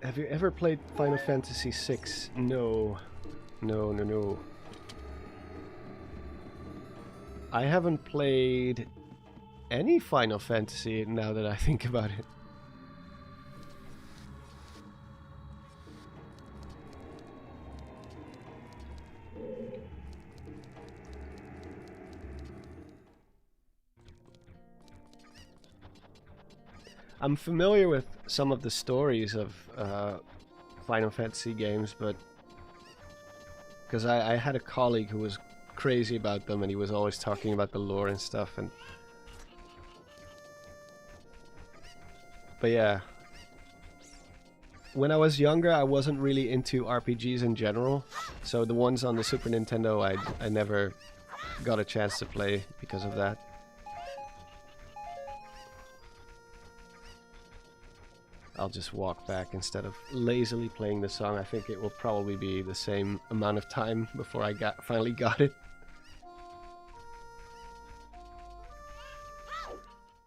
Have you ever played Final Fantasy VI? No. No. I haven't played any Final Fantasy now that I think about it. I'm familiar with some of the stories of Final Fantasy games, but because I had a colleague who was crazy about them and he was always talking about the lore and stuff, and but yeah, when I was younger I wasn't really into RPGs in general, so the ones on the Super Nintendo I never got a chance to play because of that. I'll just walk back instead of lazily playing the song. I think it will probably be the same amount of time before I finally got it.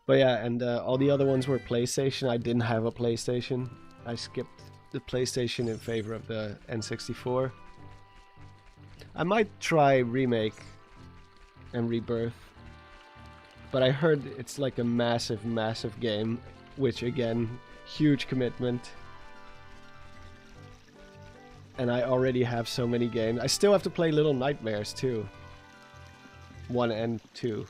But yeah, and all the other ones were PlayStation. I didn't have a PlayStation. I skipped the PlayStation in favor of the N64. I might try Remake and Rebirth, but I heard it's like a massive game, which again, huge commitment. And I already have so many games. I still have to play Little Nightmares too. 1 and 2.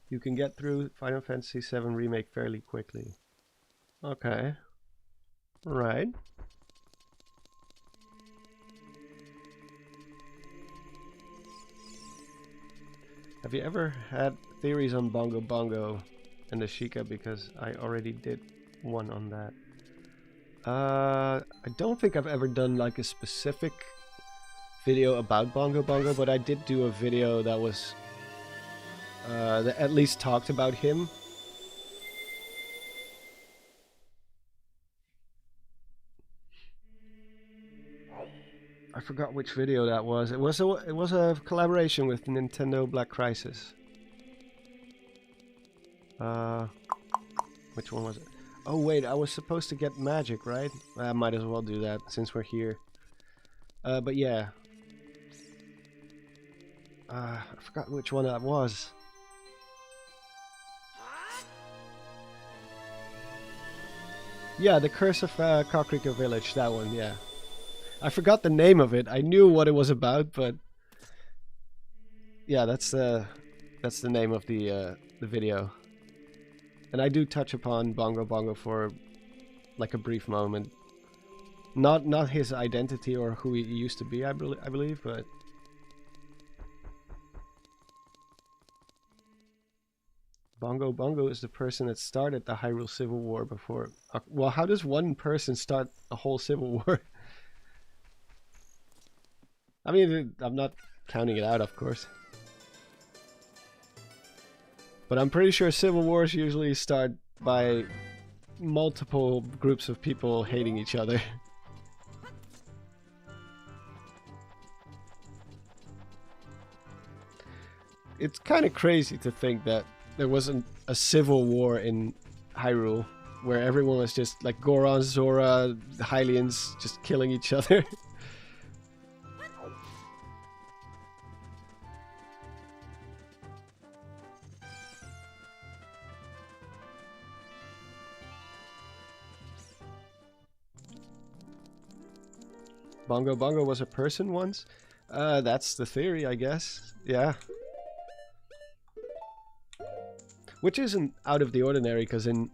You can get through Final Fantasy VII Remake fairly quickly. Okay. Right. Have you ever had theories on Bongo Bongo and the Sheikah? Because I already did. one on that. I don't think I've ever done like a specific video about Bongo Bongo, but I did do a video that was that at least talked about him. I forgot which video that was. It was a collaboration with Nintendo Black Crisis. Which one was it? Oh wait, I was supposed to get magic, right? I might as well do that since we're here. But yeah. I forgot which one that was. Yeah, the Curse of Kakrika Village, that one, yeah. I forgot the name of it. I knew what it was about, but yeah, that's the name of the video. And I do touch upon Bongo Bongo for like a brief moment. Not his identity or who he used to be, I believe, but Bongo Bongo is the person that started the Hyrule Civil War before. Well, how does one person start a whole civil war? I mean, I'm not counting it out, of course. But I'm pretty sure civil wars usually start by multiple groups of people hating each other. It's kind of crazy to think that there wasn't a civil war in Hyrule where everyone was just like Goron, Zora, the Hylians just killing each other. Bongo Bongo was a person once? That's the theory, I guess. Yeah. Which isn't out of the ordinary, because in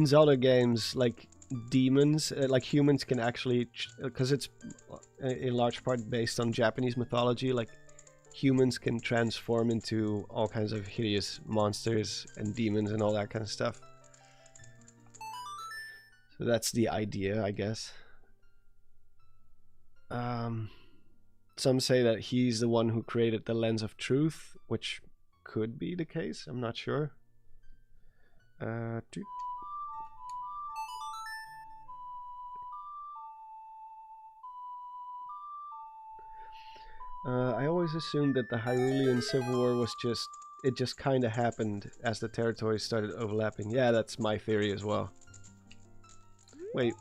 Zelda games, like demons, like humans can actually, because it's in large part based on Japanese mythology, like humans can transform into all kinds of hideous monsters and demons and all that kind of stuff. So that's the idea, I guess. Some say that he's the one who created the Lens of Truth, which could be the case. I'm not sure. I always assumed that the Hyrulean Civil War was it just kind of happened as the territories started overlapping. Yeah, that's my theory as well. Wait,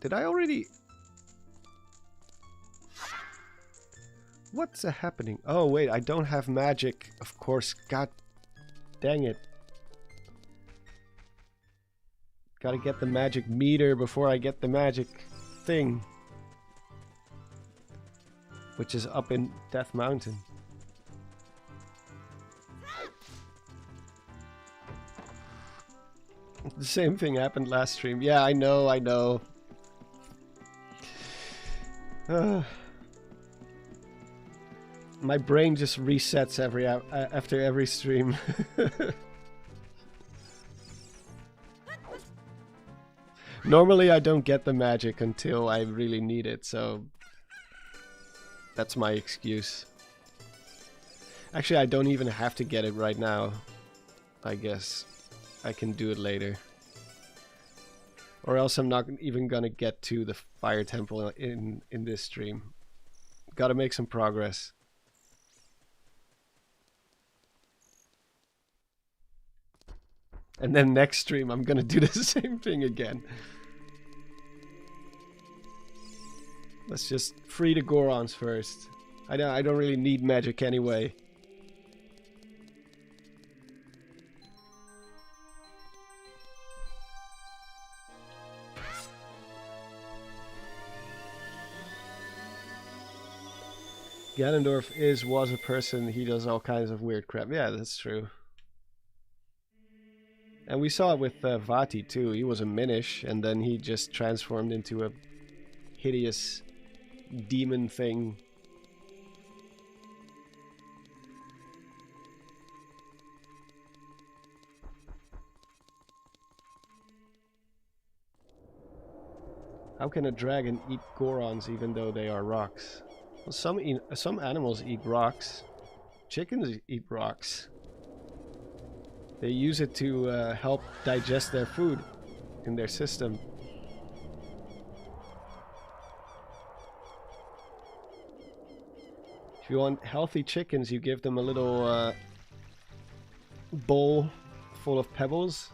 did I already... What's happening? Oh wait, I don't have magic. Of course, god dang it. Gotta get the magic meter before I get the magic thing. Which is up in Death Mountain. The same thing happened last stream. Yeah, I know, I know. My brain just resets after every stream. Normally I don't get the magic until I really need it, so that's my excuse. Actually, I don't even have to get it right now. I guess I can do it later. Or else I'm not even gonna get to the Fire Temple in this stream. Gotta make some progress. And then next stream I'm gonna do the same thing again. Let's just free the Gorons first. I don't really need magic anyway. Ganondorf was a person. He does all kinds of weird crap. Yeah, that's true. And we saw it with Vati too. He was a Minish, and then he just transformed into a hideous demon thing. How can a dragon eat Gorons even though they are rocks? Well, some animals eat rocks. Chickens eat rocks. They use it to help digest their food in their system. If you want healthy chickens, you give them a little bowl full of pebbles,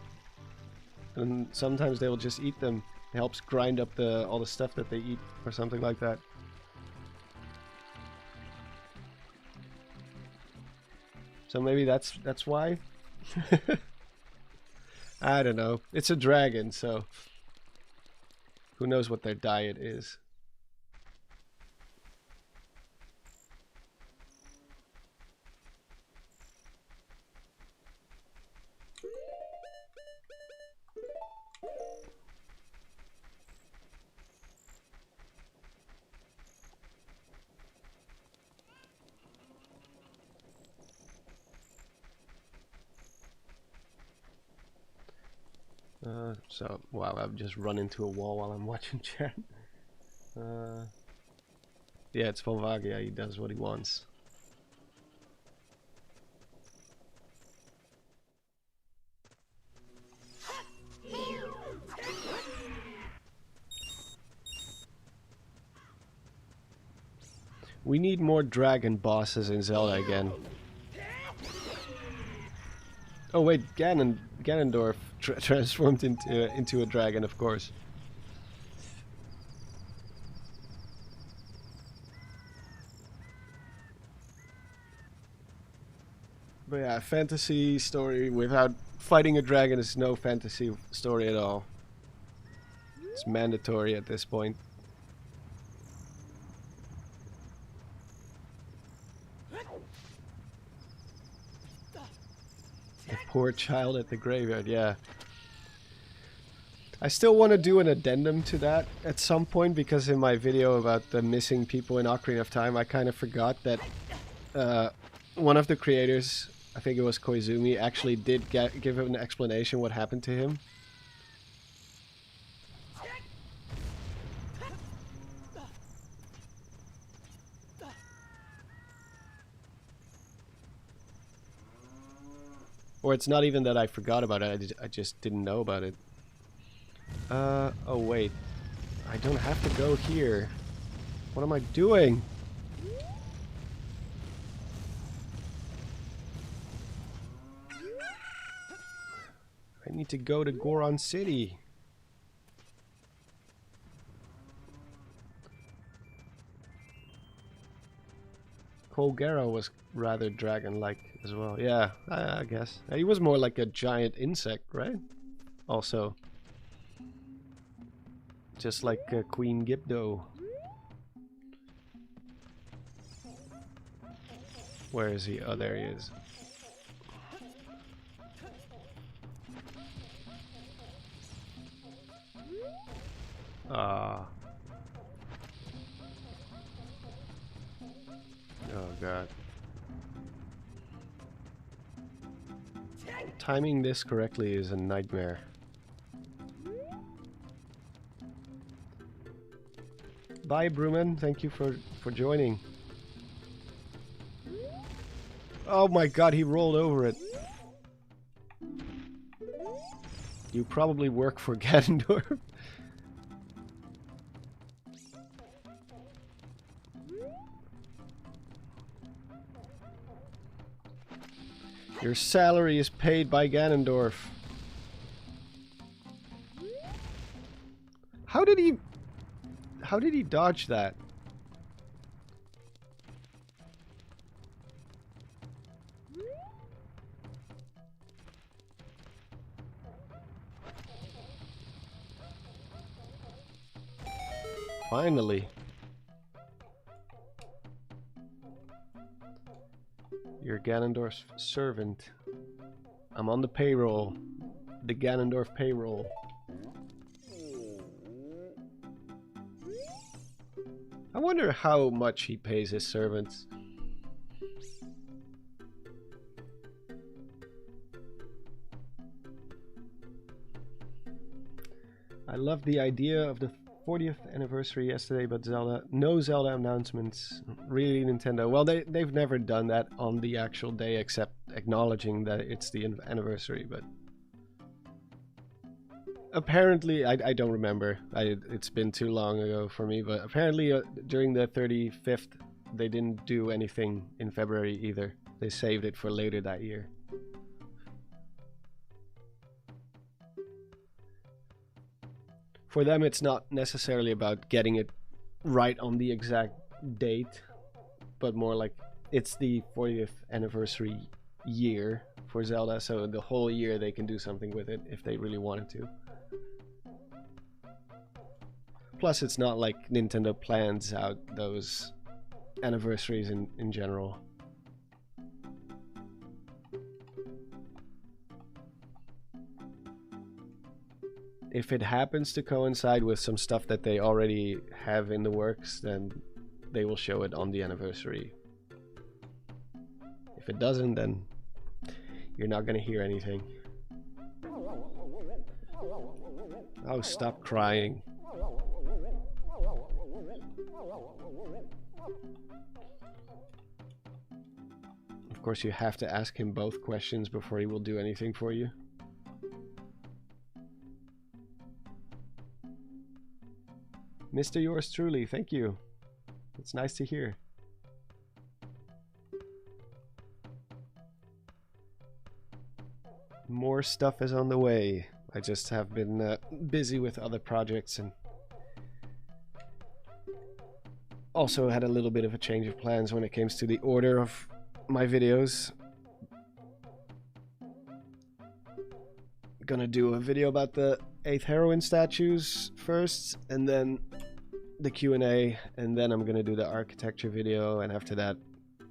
and sometimes they will just eat them. It helps grind up all the stuff that they eat or something like that. So maybe that's why. I don't know. It's a dragon, so who knows what their diet is. So, wow, I've just run into a wall while I'm watching chat. Yeah, it's Volvagia, he does what he wants. We need more dragon bosses in Zelda again. Oh wait, Ganondorf transformed into a dragon, of course. But yeah, fantasy story without fighting a dragon is no fantasy story at all. It's mandatory at this point. The poor child at the graveyard, yeah. I still want to do an addendum to that at some point, because in my video about the missing people in Ocarina of Time, I kind of forgot that one of the creators, I think it was Koizumi, actually did give an explanation what happened to him. Or it's not even that I forgot about it, I just didn't know about it. Oh wait. I don't have to go here. What am I doing? I need to go to Goron City. Colgera was rather dragon-like as well. Yeah, I guess. He was more like a giant insect, right? Also. Just like Queen Gibdo. Where is he? Oh, there he is. Ah. Oh god. Timing this correctly is a nightmare. Bye, Bruman. Thank you for joining. Oh my god, he rolled over it. You probably work for Ganondorf. Your salary is paid by Ganondorf. How did he dodge that? Finally. You're Ganondorf's servant. I'm on the payroll. The Ganondorf payroll. I wonder how much he pays his servants. I love the idea of the 40th anniversary yesterday, but no Zelda announcements. Really, Nintendo. Well, they've never done that on the actual day, except acknowledging that it's the anniversary. But apparently, I don't remember. It's been too long ago for me. But apparently, during the 35th, they didn't do anything in February either. They saved it for later that year. For them, it's not necessarily about getting it right on the exact date, but more like it's the 40th anniversary year for Zelda, so the whole year they can do something with it if they really wanted to. Plus, it's not like Nintendo plans out those anniversaries in general. If it happens to coincide with some stuff that they already have in the works, then they will show it on the anniversary. If it doesn't, then you're not gonna hear anything. Oh, stop crying. Of course, you have to ask him both questions before he will do anything for you. Mr. Yours truly, thank you. It's nice to hear. More stuff is on the way. I just have been busy with other projects and also had a little bit of a change of plans when it comes to the order of my videos. Gonna do a video about the 8th heroine statues first, and then the Q&A, and then I'm gonna do the architecture video, and after that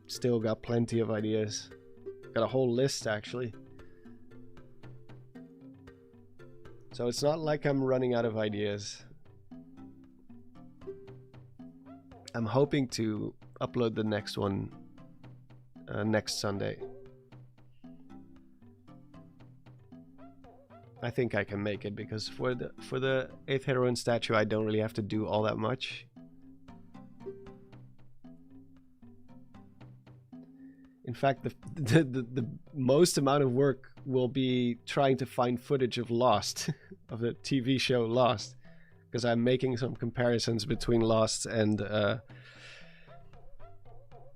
still got plenty of ideas. Got a whole list actually. So it's not like I'm running out of ideas. I'm hoping to upload the next one next Sunday. I think I can make it, because for the 8th heroine statue I don't really have to do all that much. In fact, the most amount of work will be trying to find footage of Lost, of the TV show Lost, because I'm making some comparisons between Lost and the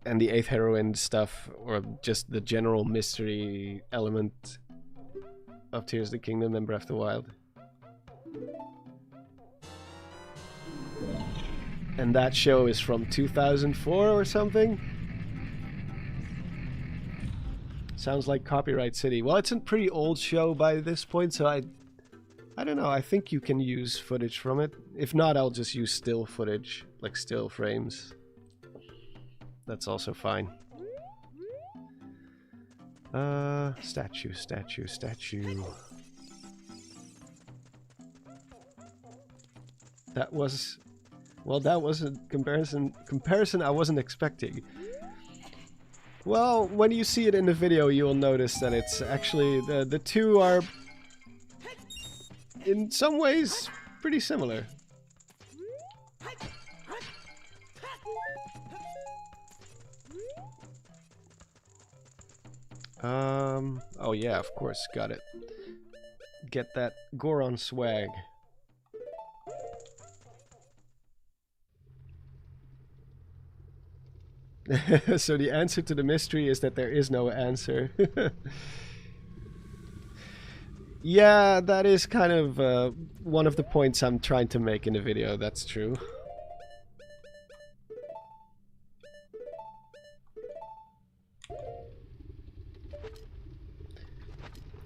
8th heroine stuff, or just the general mystery element of Tears of the Kingdom and Breath of the Wild. And that show is from 2004 or something. Sounds like Copyright City. Well, it's a pretty old show by this point, so I don't know. I think you can use footage from it. If not, I'll just use still footage, like still frames. That's also fine. Statue. That was a comparison I wasn't expecting. Well, when you see it in the video, you'll notice that it's actually, the two are in some ways pretty similar. Oh yeah, of course, got it. Get that Goron swag. So the answer to the mystery is that there is no answer. Yeah, that is kind of one of the points I'm trying to make in the video, that's true.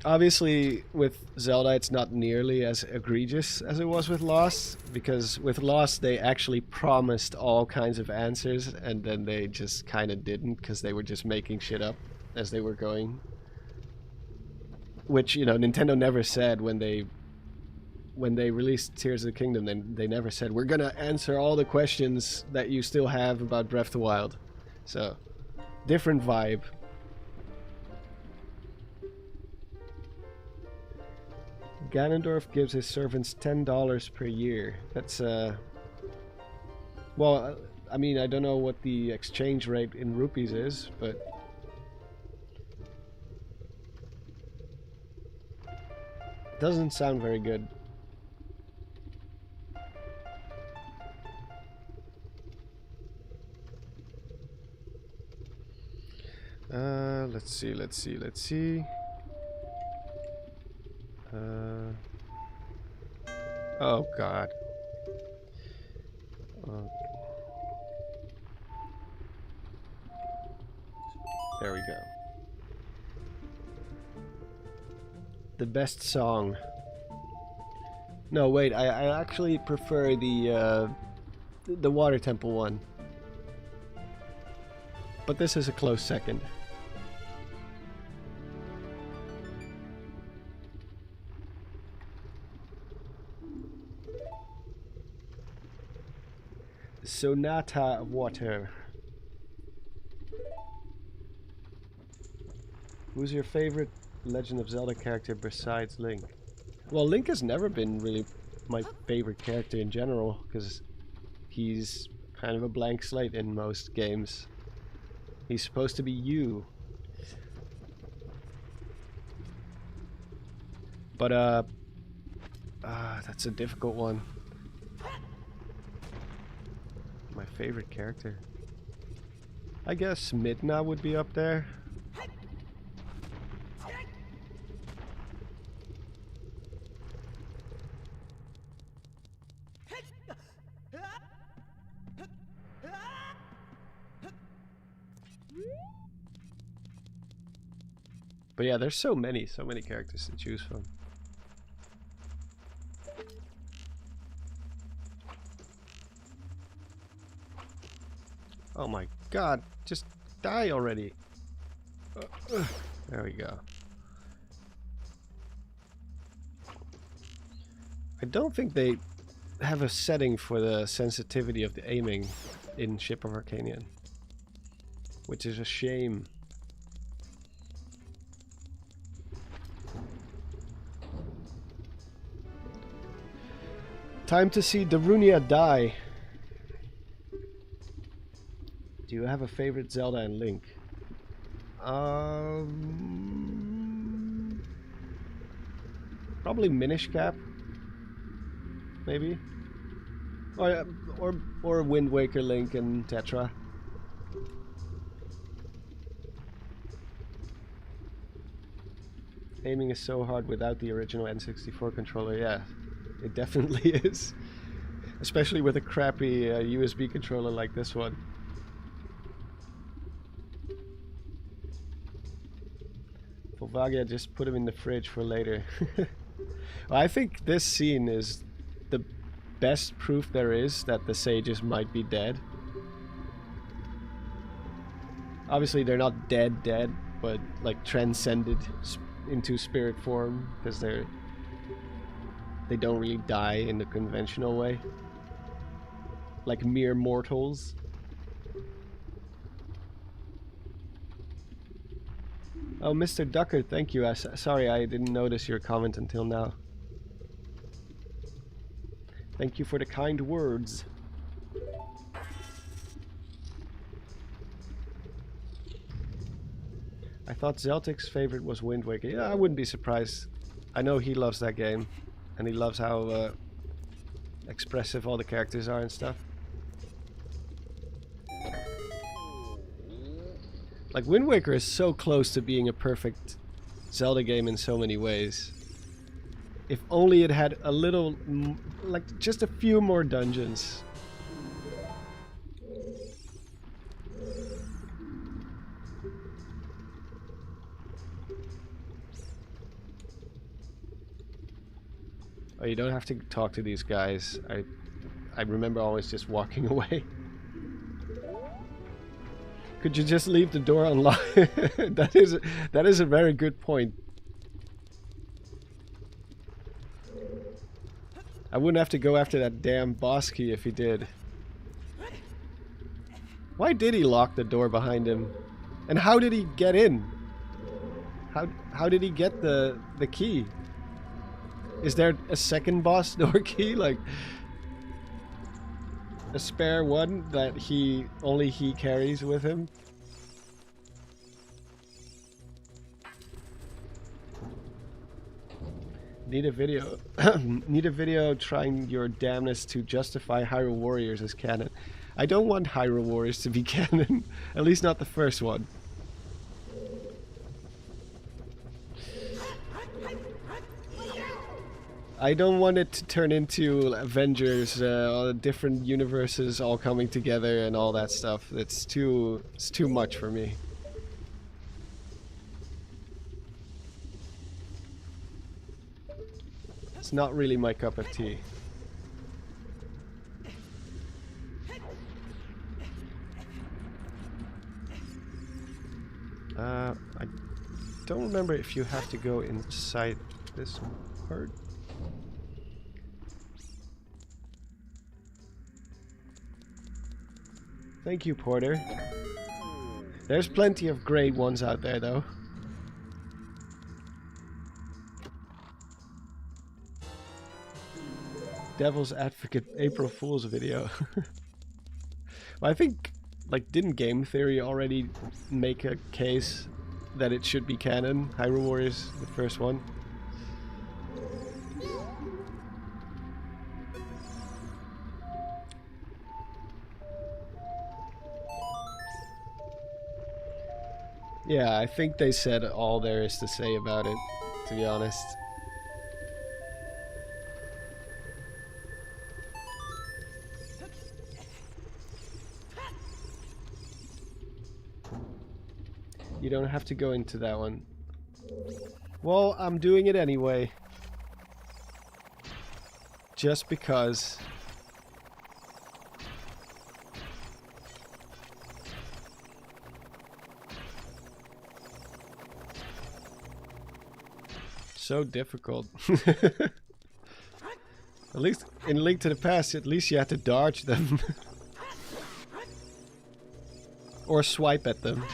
Obviously, with Zelda, it's not nearly as egregious as it was with Lost, because with Lost, they actually promised all kinds of answers, and then they just kind of didn't, because they were just making shit up as they were going. Which, you know, Nintendo never said when they released Tears of the Kingdom, they never said, we're gonna answer all the questions that you still have about Breath of the Wild. So, different vibe. Ganondorf gives his servants $10 per year. That's well, I mean, I don't know what the exchange rate in rupees is, but doesn't sound very good. Let's see. Oh God. There we go. The best song. No, wait. I actually prefer the Water Temple one. But this is a close second. Sonata of Water. Who's your favorite Legend of Zelda character besides Link? Well, Link has never been really my favorite character in general, because he's kind of a blank slate in most games. He's supposed to be you. But, that's a difficult one. My favorite character. I guess Midna would be up there. But yeah, there's so many characters to choose from. Oh my God, just die already. There we go. I don't think they have a setting for the sensitivity of the aiming in Ship of Arcanian, which is a shame. Time to see Darunia die. Do you have a favorite Zelda and Link? Probably Minish Cap. Maybe. Or Wind Waker Link and Tetra. Aiming is so hard without the original N64 controller. Yeah, it definitely is. Especially with a crappy USB controller like this one. Volvagia, just put him in the fridge for later. Well, I think this scene is the best proof there is that the sages might be dead. Obviously they're not dead, but like transcended into spirit form, because they don't really die in the conventional way, like mere mortals. Oh, Mr. Ducker, thank you. Sorry, I didn't notice your comment until now. Thank you for the kind words. I thought Zeltic's favorite was Wind Waker. Yeah, I wouldn't be surprised. I know he loves that game, and he loves how expressive all the characters are and stuff. Like, Wind Waker is so close to being a perfect Zelda game in so many ways. If only it had a little, like, just a few more dungeons. Oh, you don't have to talk to these guys. I remember always just walking away. Could you just leave the door unlocked? That is a very good point. I wouldn't have to go after that damn boss key if he did. Why did he lock the door behind him? And how did he get in? How did he get the key? Is there a second boss door key? Like a spare one that only he carries with him? Need a video. Need a video trying your damnness to justify Hyrule Warriors as canon. I don't want Hyrule Warriors to be canon. At least not the first one. I don't want it to turn into Avengers, different universes all coming together and all that stuff. It's too much for me. It's not really my cup of tea. I don't remember if you have to go inside this part. Thank you, Porter. There's plenty of great ones out there, though. Devil's Advocate April Fool's video. Well, I think, like, didn't Game Theory already make a case that it should be canon? Hyrule Warriors, the first one. Yeah, I think they said all there is to say about it, to be honest. You don't have to go into that one. Well, I'm doing it anyway. Just because. So difficult. At least in Link to the Past, at least you had to dodge them. Or swipe at them.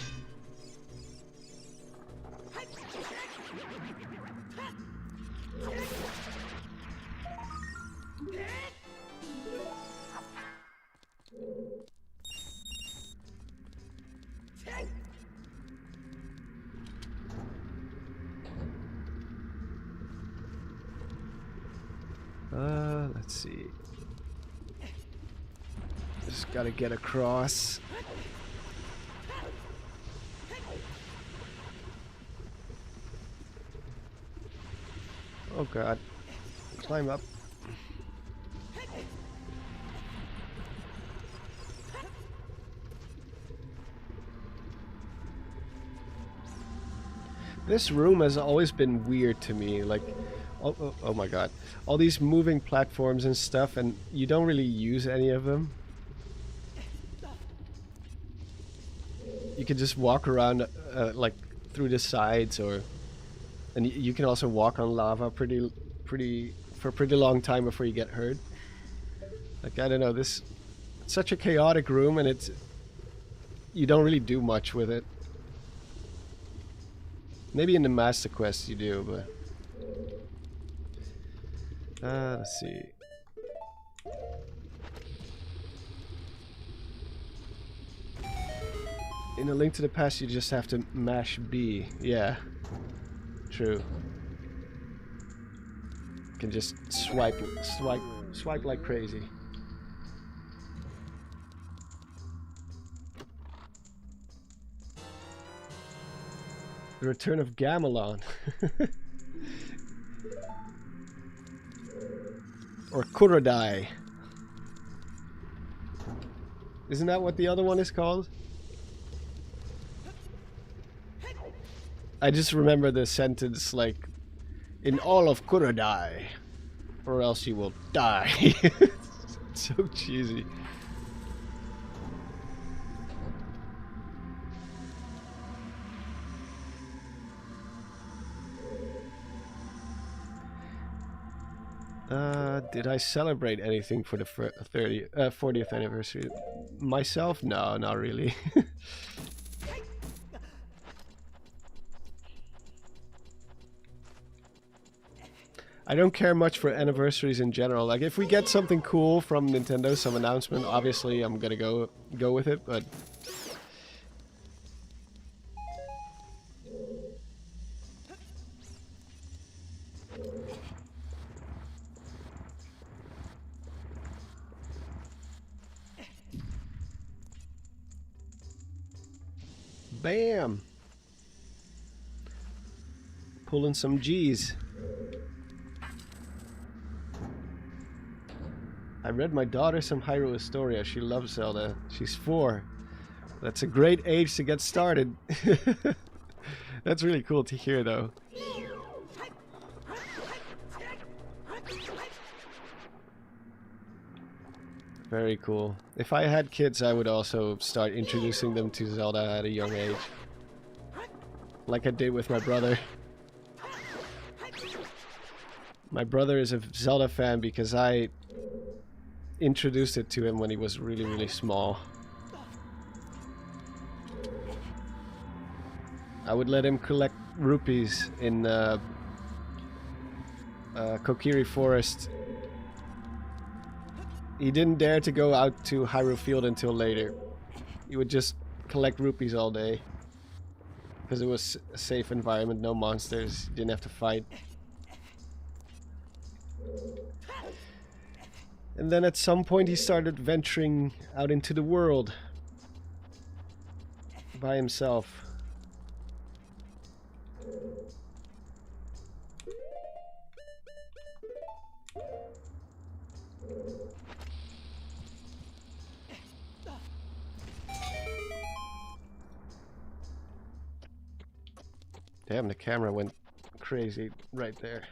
Let's see. Just gotta get across. Oh god. Climb up. This room has always been weird to me, like, oh my god. All these moving platforms and stuff, and you don't really use any of them. You can just walk around, like, through the sides, and you can also walk on lava for a pretty long time before you get hurt. Like, I don't know, it's such a chaotic room, and you don't really do much with it. Maybe in the Master Quest you do, but... let's see. In A Link to the Past you just have to mash B. Yeah. True. You can just swipe like crazy. The Return of Gamelon. Or Kurodai. Isn't that what the other one is called? I just remember the sentence like, in all of Kurodai, or else you will die. It's so cheesy. Did I celebrate anything for the 40th anniversary? Myself? No, not really. I don't care much for anniversaries in general. Like, if we get something cool from Nintendo, some announcement, obviously I'm gonna go with it, but... Bam! Pulling some G's. I read my daughter some Hyrule Historia. She loves Zelda. She's 4. That's a great age to get started. That's really cool to hear, though. Very cool. If I had kids, I would also start introducing them to Zelda at a young age. Like I did with my brother. My brother is a Zelda fan because I introduced it to him when he was really, really small. I would let him collect rupees in Kokiri Forest. He didn't dare to go out to Hyrule Field until later. He would just collect rupees all day. Because it was a safe environment, no monsters, didn't have to fight. And then at some point he started venturing out into the world by himself. Damn, the camera went crazy right there.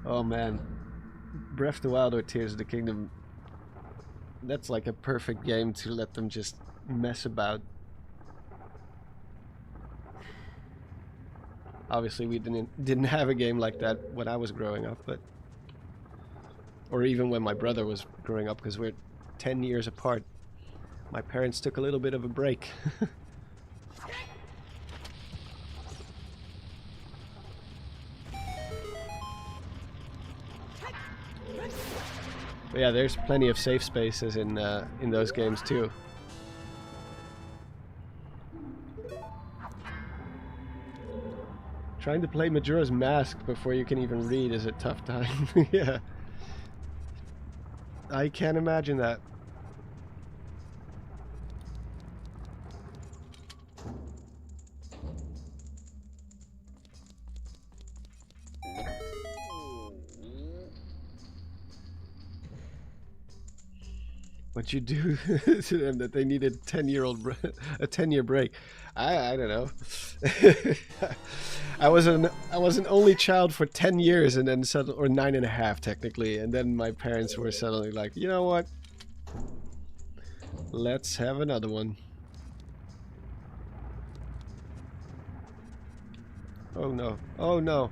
Oh man, Breath of the Wild or Tears of the Kingdom, that's like a perfect game to let them just mess about. Obviously we didn't have a game like that when I was growing up, but or even when my brother was growing up, because we're 10 years apart. My parents took a little bit of a break. But yeah, there's plenty of safe spaces in those games too. Trying to play Majora's Mask before you can even read is a tough time. Yeah. I can't imagine that. What you do to them that they needed a 10-year break? I don't know. I was an only child for 10 years, and then suddenly, or 9.5 technically, and then my parents were suddenly like, you know what? Let's have another one. Oh no! Oh no!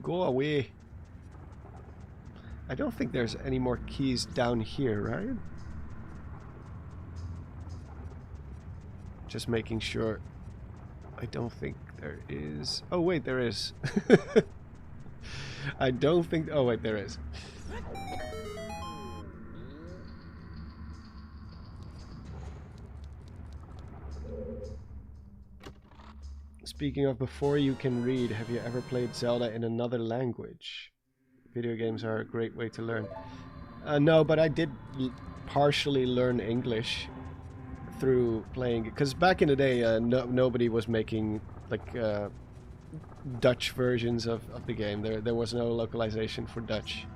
Go away! I don't think there's any more keys down here, right? Just making sure. I don't think there is. Oh wait, there is. I don't think. Oh wait, there is. Speaking of before you can read, have you ever played Zelda in another language? Video games are a great way to learn. No, but I did partially learn English through playing, because back in the day nobody was making like Dutch versions of the game. There was no localization for Dutch,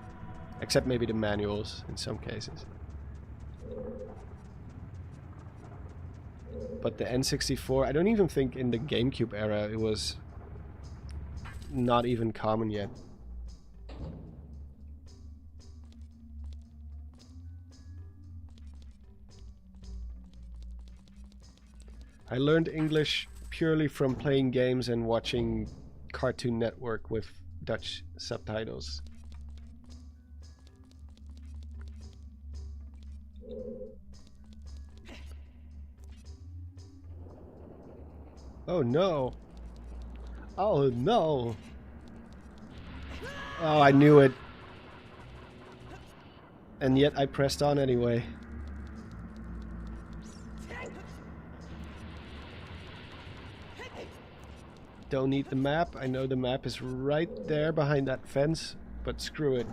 except maybe the manuals in some cases. But the N64, I don't even think in the GameCube era it was not even common yet. I learned English purely from playing games and watching Cartoon Network with Dutch subtitles. Oh no. Oh no. Oh, I knew it. And yet I pressed on anyway. Don't need the map. I know the map is right there behind that fence, but screw it.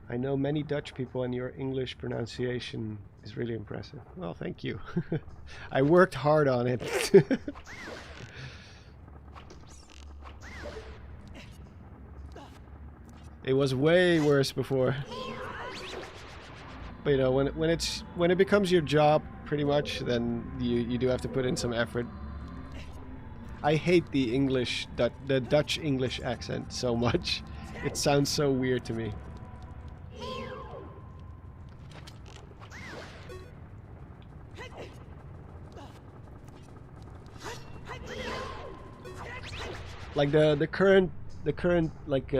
I know many Dutch people and your English pronunciation is really impressive. Well, thank you. I worked hard on it. It was way worse before. But you know, when it becomes your job pretty much, then you do have to put in some effort. I hate the Dutch English accent so much. It sounds so weird to me. Like the current like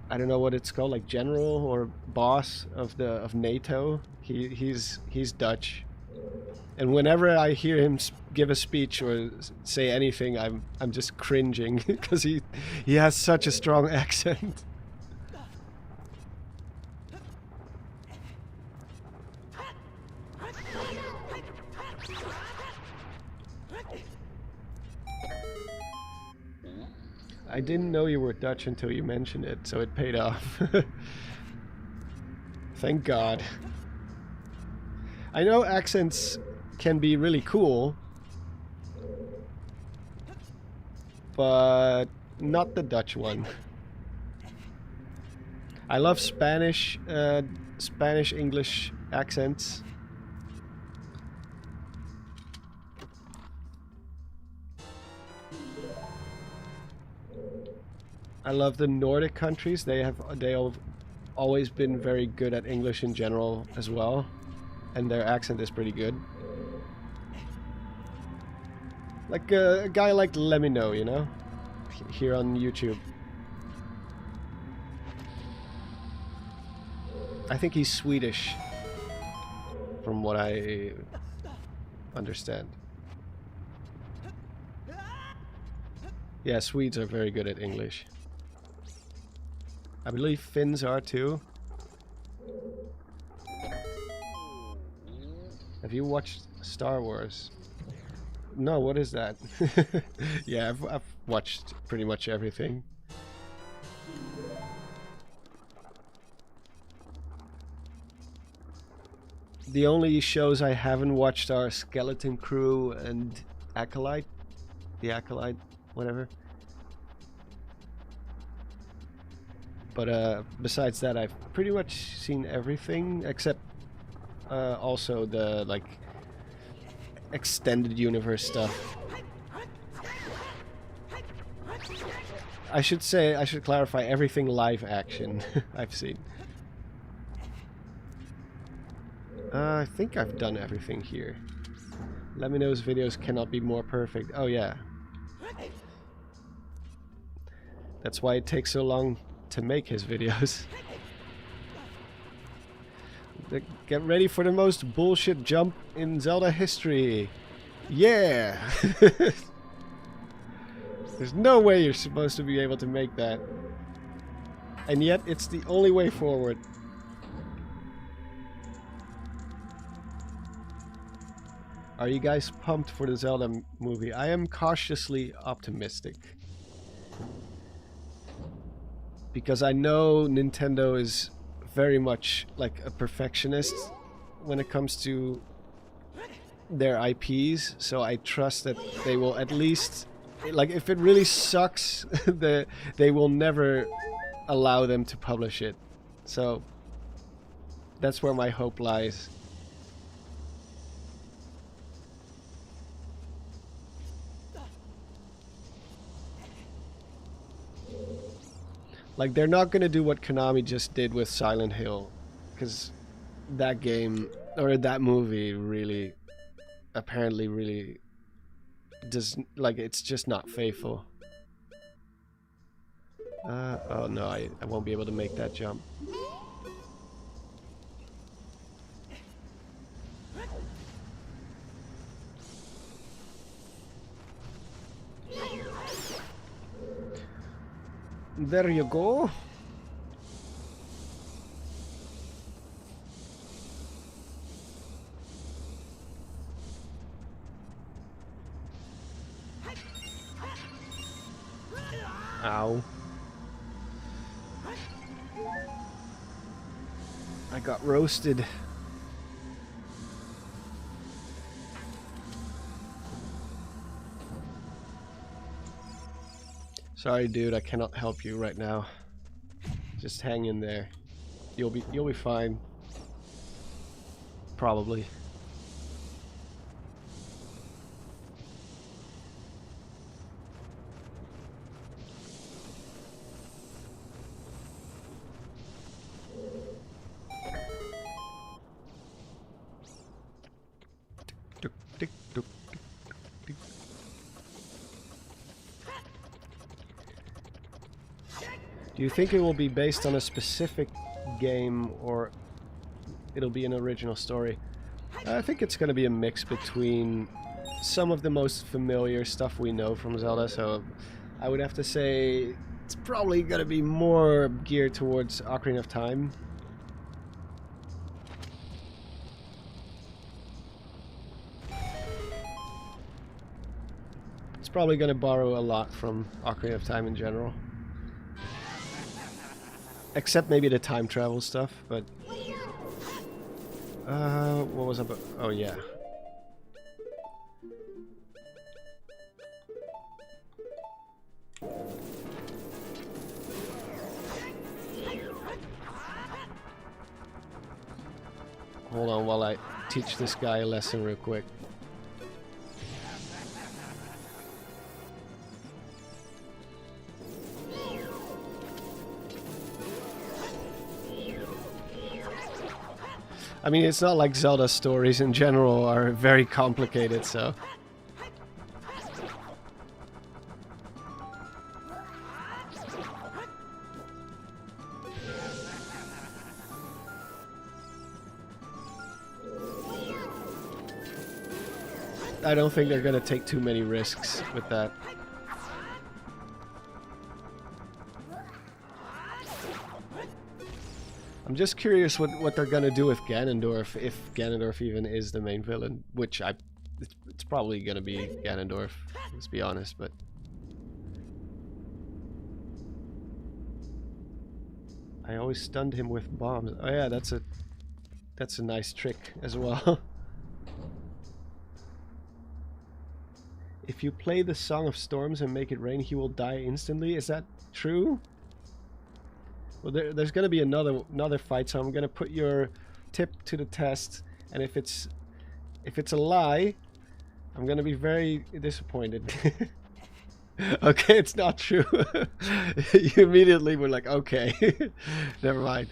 I don't know what it's called, like general or boss of NATO. He's Dutch, and whenever I hear him give a speech or say anything, I'm just cringing because he has such a strong accent. I didn't know you were Dutch until you mentioned it, so it paid off. Thank God. I know accents can be really cool, but not the Dutch one. I love Spanish English accents. I love the Nordic countries. They have always been very good at English in general as well, and their accent is pretty good. Like a guy like Lemino, you know, here on YouTube. I think he's Swedish, from what I understand. Yeah, Swedes are very good at English. I believe Finns are too. Have you watched Star Wars? No, what is that? Yeah, I've watched pretty much everything. The only shows I haven't watched are Skeleton Crew and Acolyte. The Acolyte, whatever. But besides that, I've pretty much seen everything except also the like extended universe stuff. I should clarify everything live action I've seen. I think I've done everything here. Lemino's videos cannot be more perfect. Oh yeah. That's why it takes so long to make his videos. Get ready for the most bullshit jump in Zelda history. Yeah! There's no way you're supposed to be able to make that. And yet, it's the only way forward. Are you guys pumped for the Zelda movie? I am cautiously optimistic. Because I know Nintendo is very much like a perfectionist when it comes to their IPs, so I trust that they will at least, like, if it really sucks, they will never allow them to publish it. So that's where my hope lies. Like, they're not gonna do what Konami just did with Silent Hill, because that game, or that movie, really, apparently really does, like, it's just not faithful. Oh no, I won't be able to make that jump. There you go. Ow. I got roasted. Sorry, dude, I cannot help you right now. Just hang in there. You'll be fine. Probably. Do you think it will be based on a specific game or it'll be an original story? I think it's going to be a mix between some of the most familiar stuff we know from Zelda, so I would have to say it's probably going to be more geared towards Ocarina of Time. It's probably going to borrow a lot from Ocarina of Time in general. Except maybe the time travel stuff, but... what was about... Oh, yeah. Hold on while I teach this guy a lesson real quick. I mean, it's not like Zelda stories in general are very complicated, so... I don't think they're gonna take too many risks with that. I'm just curious what they're gonna do with Ganondorf, if Ganondorf even is the main villain, which it's probably gonna be Ganondorf, let's be honest, but... I always stunned him with bombs. Oh yeah, that's a nice trick as well. If you play the Song of Storms and make it rain, he will die instantly. Is that true? Well, there's going to be another fight, so I'm going to put your tip to the test. And if it's a lie, I'm going to be very disappointed. Okay, it's not true. You immediately were like, okay, never mind.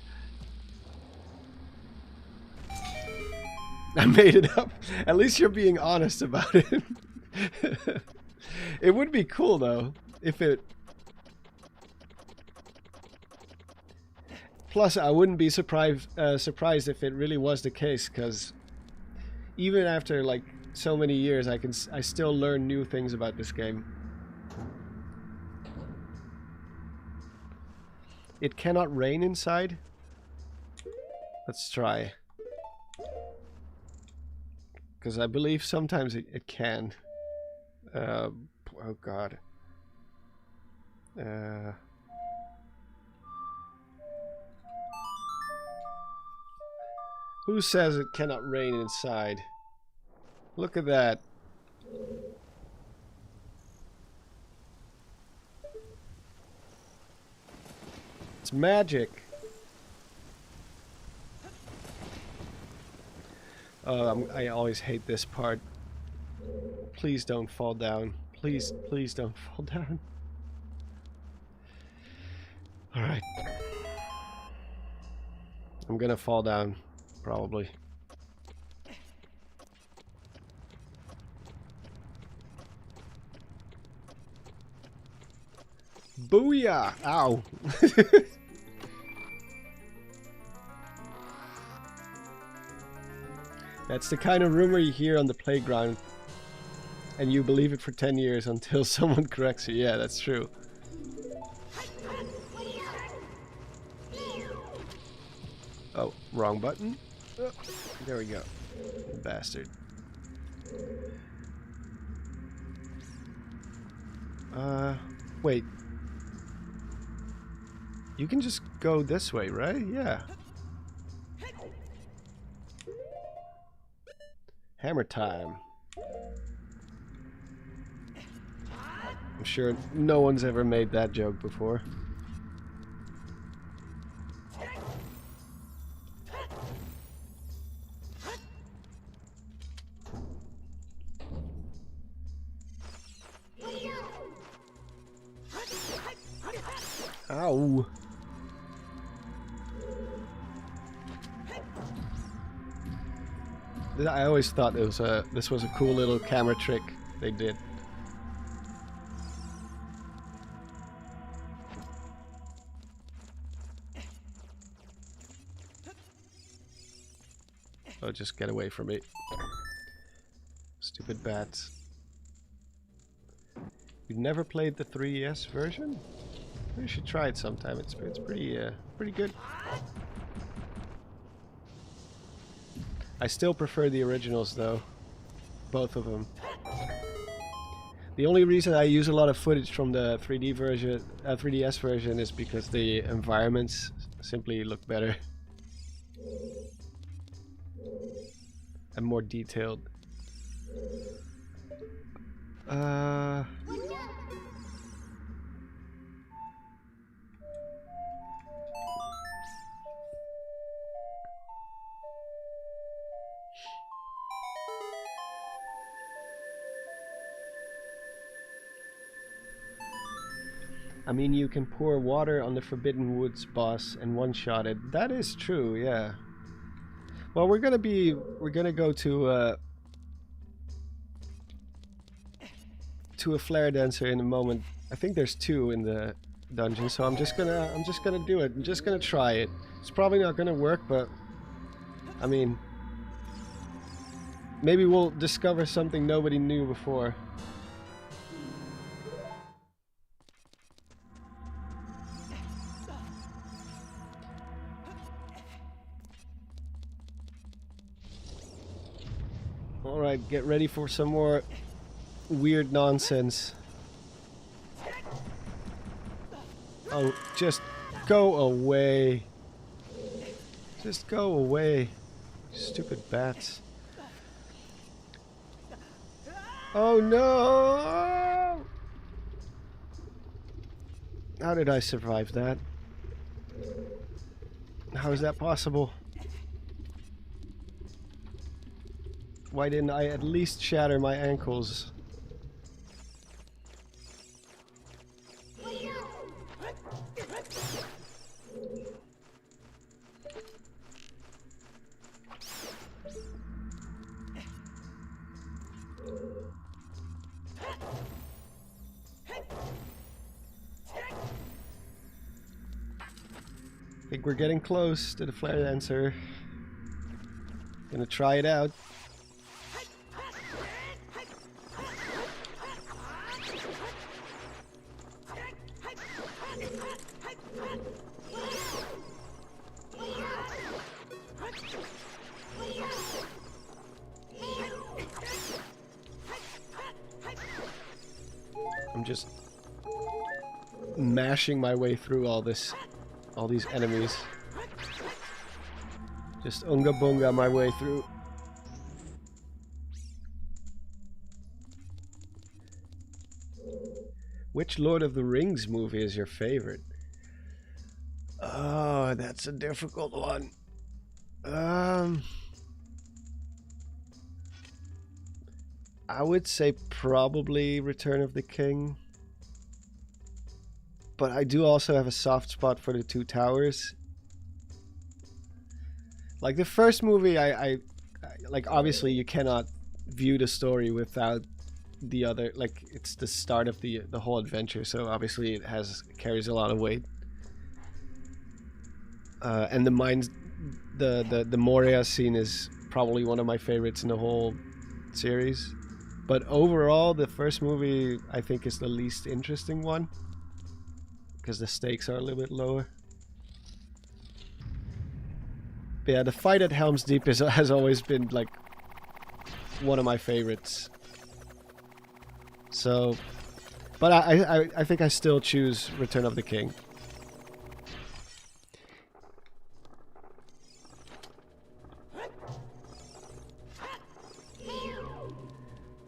I made it up. At least you're being honest about it. It would be cool though if it... Plus, I wouldn't be surprised if it really was the case, because even after like so many years, I still learn new things about this game. It cannot rain inside. Let's try, because I believe sometimes it can. Oh god. Who says it cannot rain inside? Look at that. It's magic. I always hate this part. Please don't fall down. Please don't fall down. Alright. I'm gonna fall down, probably. Booyah! Ow! That's the kind of rumor you hear on the playground, and you believe it for 10 years until someone corrects you. Yeah, that's true. Wrong button. Oh, there we go. Bastard. Wait. You can just go this way, right? Yeah. Hammer time. I'm sure no one's ever made that joke before. Ow. I always thought this was a cool little camera trick they did. Oh, just get away from me. Stupid bats. You've never played the 3DS version? You should try it sometime. It's pretty good. I still prefer the originals though, both of them. The only reason I use a lot of footage from the 3DS version is because the environments simply look better and more detailed. I mean, you can pour water on the Forbidden Woods boss and one-shot it. That is true, yeah. Well, we're gonna go to a flare dancer in a moment. I think there's 2 in the dungeon, so I'm just gonna do it. I'm just gonna try it. It's probably not gonna work, but I mean, maybe we'll discover something nobody knew before. Alright, get ready for some more weird nonsense. Oh, just go away. Just go away. Stupid bats. Oh no! How did I survive that? How is that possible? Why didn't I at least shatter my ankles? I think we're getting close to the flare dancer. Gonna try it out. I'm just mashing my way through all these enemies. Just unga bunga my way through. Which Lord of the Rings movie is your favorite? Oh, that's a difficult one. I would say probably Return of the King. But I do also have a soft spot for the Two Towers. Like the first movie, I like obviously you cannot view the story without the other, like it's the start of the whole adventure, so obviously it carries a lot of weight. And the Moria scene is probably one of my favorites in the whole series. But overall, the first movie I think is the least interesting one because the stakes are a little bit lower. Yeah, the fight at Helm's Deep has always been like one of my favorites. So, but I think I still choose Return of the King.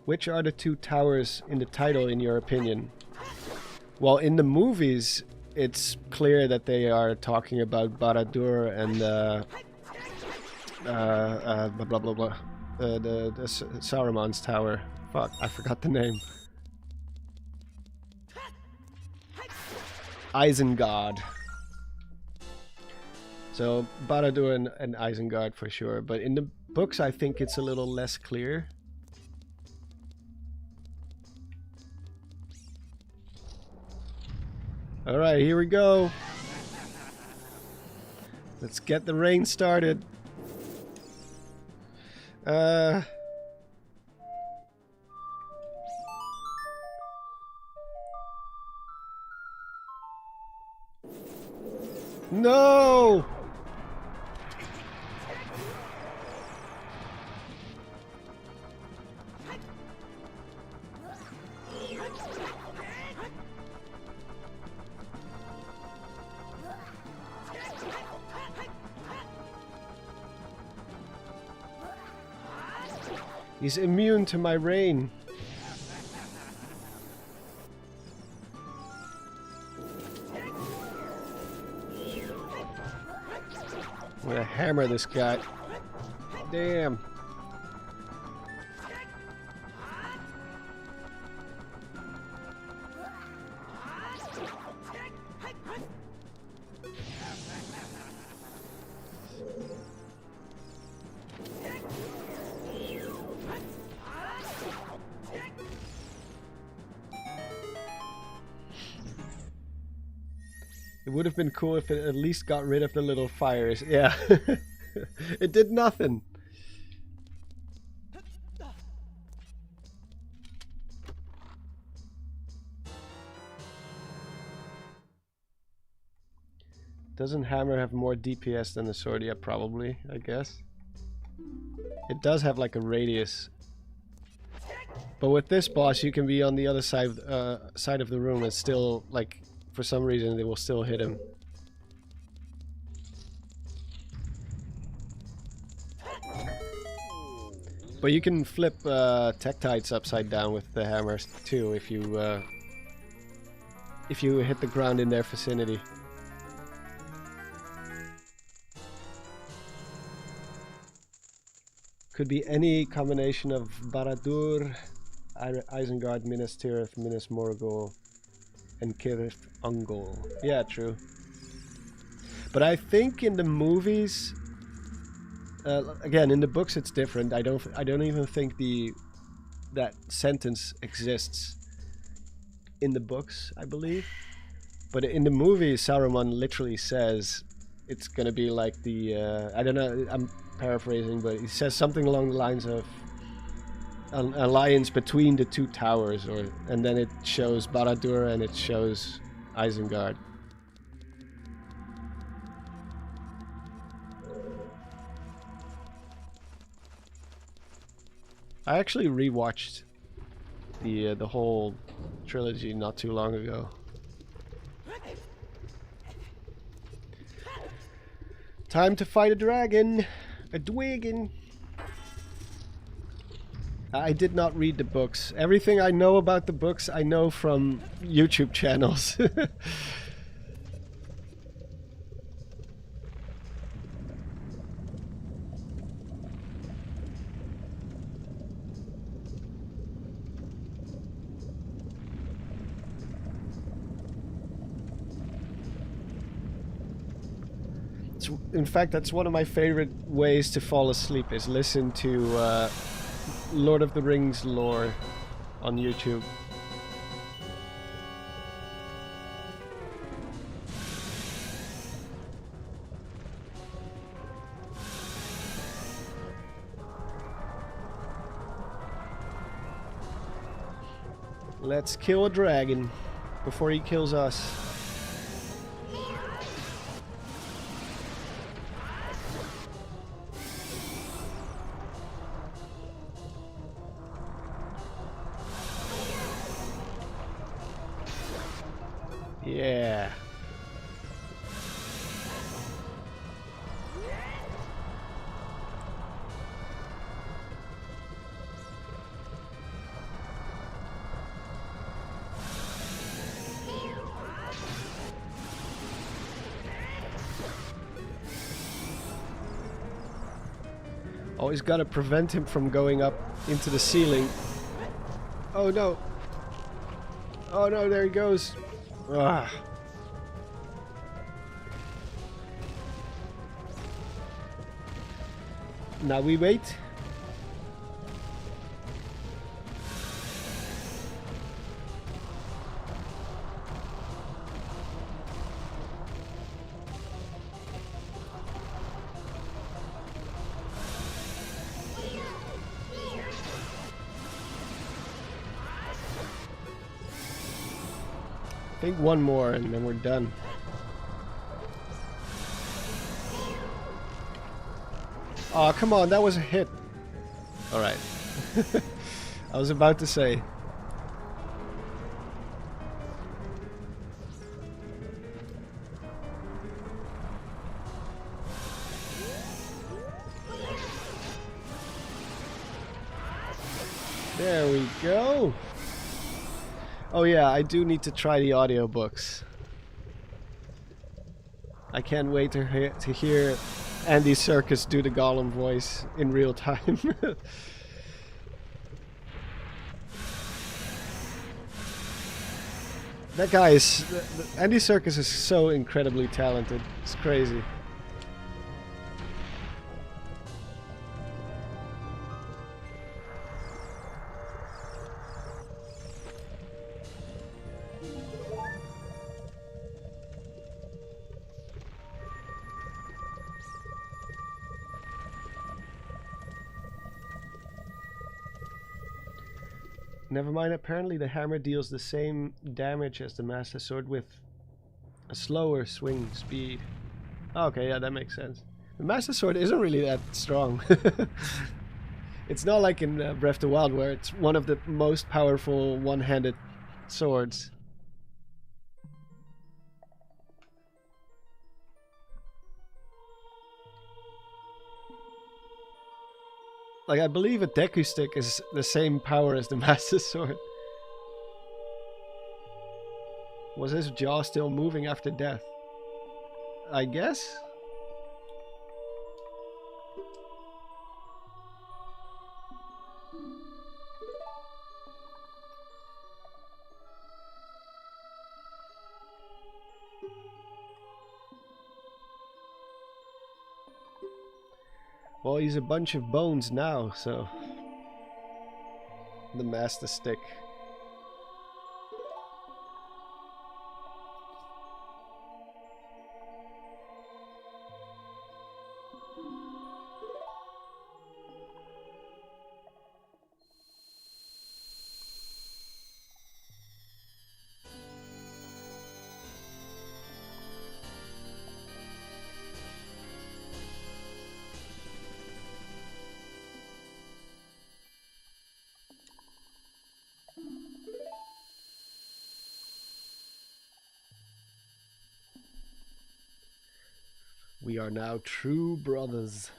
Which are the two towers in the title, in your opinion? Well, in the movies, it's clear that they are talking about Barad-dûr and blah blah blah blah. The Saruman's tower. Fuck, I forgot the name. Isengard. So Barad-dûr and Isengard for sure, but in the books I think it's a little less clear. Alright, here we go. Let's get the rain started. No! He's immune to my rain. I'm gonna hammer this guy. Damn. It would have been cool if it at least got rid of the little fires. Yeah. It did nothing. Doesn't Hammer have more DPS than the sword? Yeah, probably, I guess. It does have like a radius. But with this boss you can be on the other side of the room and still, like, for some reason they will still hit him. But you can flip Tektites upside down with the hammers too if you hit the ground in their vicinity. Could be any combination of Barad-dûr, Isengard, Minas Tirith, Minas Morgul, and Cirith Ungol. Yeah, true. But I think in the movies, again, in the books it's different. I don't even think that sentence exists in the books, I believe. But in the movie, Saruman literally says it's gonna be like the I don't know. I'm paraphrasing, but he says something along the lines of an alliance between the two towers, and then it shows Barad-dûr and it shows Isengard. I actually rewatched the whole trilogy not too long ago. Time to fight a dragon, a dwagon. I did not read the books. Everything I know about the books, I know from YouTube channels. In fact, that's one of my favorite ways to fall asleep, is listen to Lord of the Rings lore on YouTube. Let's kill a dragon before he kills us. Yeah. Always gotta prevent him from going up into the ceiling. Oh no! Oh no, there he goes! Ah. Now we wait. I think one more and then we're done. Oh, come on, that was a hit. Alright. I was about to say. There we go. Oh yeah, I do need to try the audiobooks. I can't wait to hear Andy Serkis do the Gollum voice in real time. That guy is... Andy Serkis is so incredibly talented. It's crazy. Never mind, apparently the hammer deals the same damage as the Master Sword with a slower swing speed. Okay, yeah, that makes sense. The Master Sword isn't really that strong. It's not like in Breath of the Wild where it's one of the most powerful one-handed swords. Like, I believe a Deku Stick is the same power as the Master Sword. Was his jaw still moving after death? I guess? Well, he's a bunch of bones now, so... The Master Stick. We are now true brothers.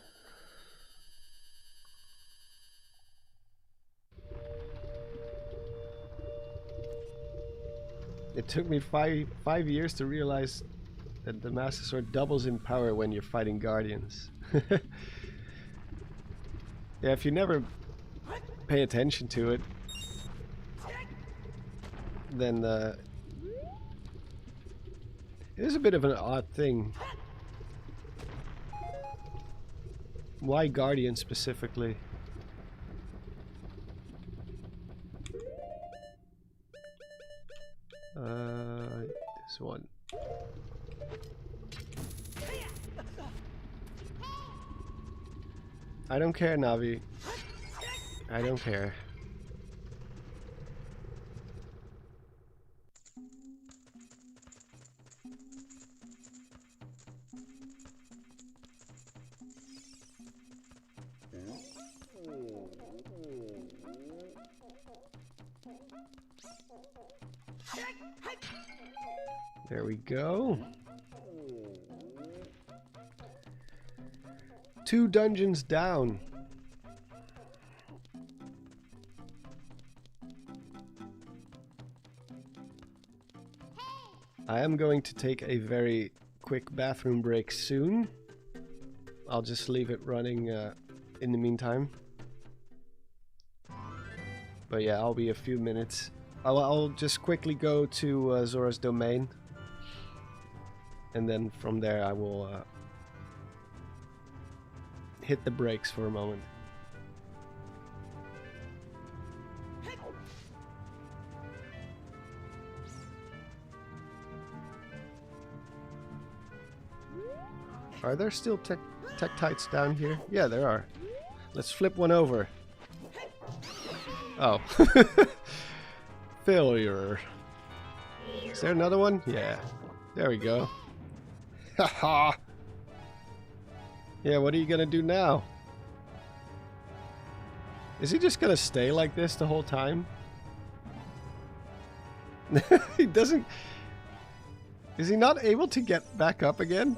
It took me five years to realize that the Master Sword doubles in power when you're fighting Guardians. Yeah, if you never pay attention to it, then it is a bit of an odd thing. Why Guardian specifically? This one. I don't care, Navi. I don't care. There we go. 2 dungeons down. I am going to take a very quick bathroom break soon. I'll just leave it running in the meantime. But yeah, I'll be a few minutes. I'll just quickly go to Zora's Domain. And then from there I will hit the brakes for a moment. Are there still Tektites down here? Yeah, there are. Let's flip one over. Oh. Failure. Is there another one? Yeah. There we go. Haha. Yeah, what are you gonna do now? Is he just gonna stay like this the whole time? He doesn't... Is he not able to get back up again?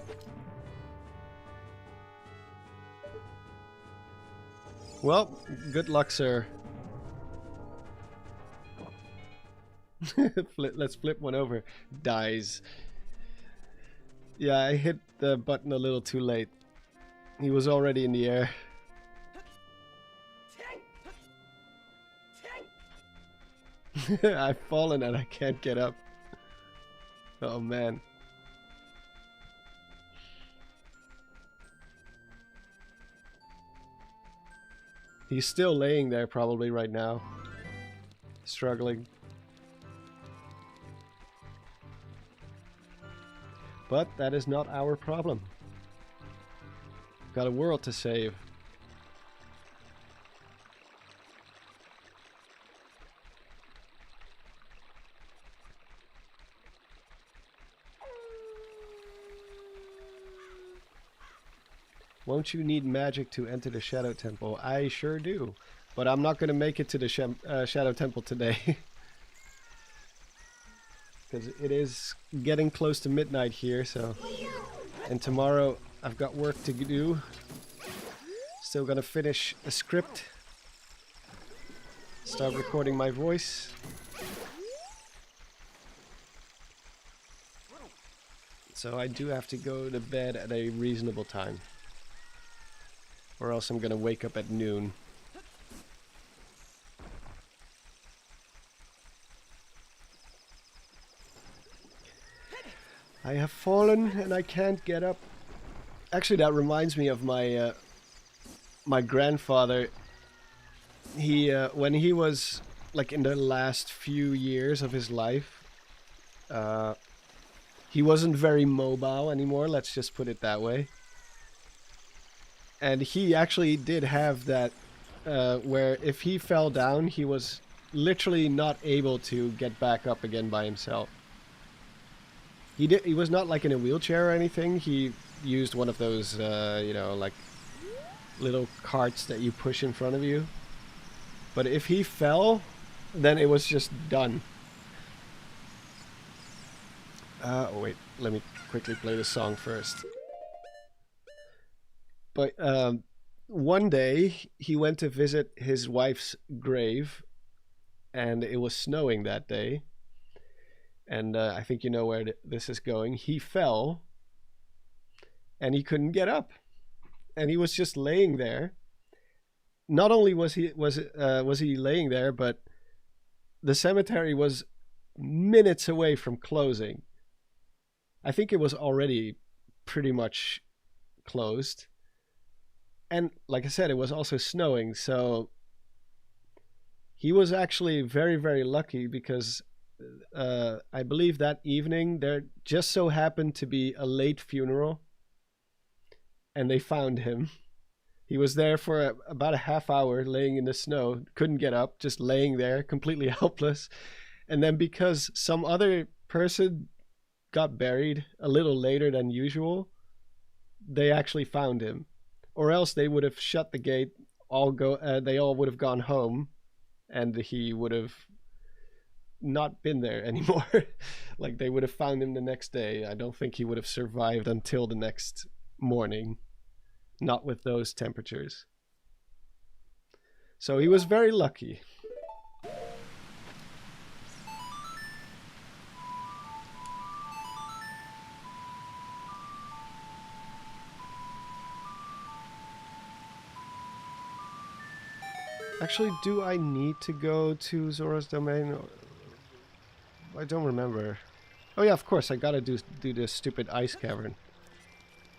Well, good luck, sir. Let's flip one over. Dies. Yeah, I hit the button a little too late. He was already in the air. I've fallen and I can't get up. Oh man. He's still laying there probably right now. Struggling. But that is not our problem. Got a world to save. Won't you need magic to enter the Shadow Temple? I sure do. But I'm not going to make it to the Shadow Temple today. Because it is getting close to midnight here, so... And tomorrow I've got work to do. Still gonna finish a script. Start recording my voice. So I do have to go to bed at a reasonable time. Or else I'm gonna wake up at noon. I have fallen and I can't get up. Actually, that reminds me of my my grandfather. He when he was like in the last few years of his life, he wasn't very mobile anymore. Let's just put it that way. And he actually did have that where if he fell down, he was literally not able to get back up again by himself. He was not like in a wheelchair or anything. He used one of those, you know, like little carts that you push in front of you. But if he fell, then it was just done. Oh wait, let me quickly play the song first. But one day he went to visit his wife's grave, and it was snowing that day. And I think you know where this is going. He fell, and he couldn't get up, and he was just laying there. Not only was he laying there, but the cemetery was minutes away from closing. I think it was already pretty much closed. And like I said, it was also snowing, so he was actually very, very lucky because I believe that evening there just so happened to be a late funeral, and they found him. He was there for about a half hour laying in the snow, couldn't get up, just laying there, completely helpless. And then because some other person got buried a little later than usual, they actually found him. Or else they would have shut the gate, they all would have gone home, and he would have not been there anymore. Like they would have found him the next day. I don't think he would have survived until the next morning, not with those temperatures. So he was very lucky. Actually, do I need to go to Zora's Domain? I don't remember. Oh yeah, of course, I gotta do this stupid ice cavern.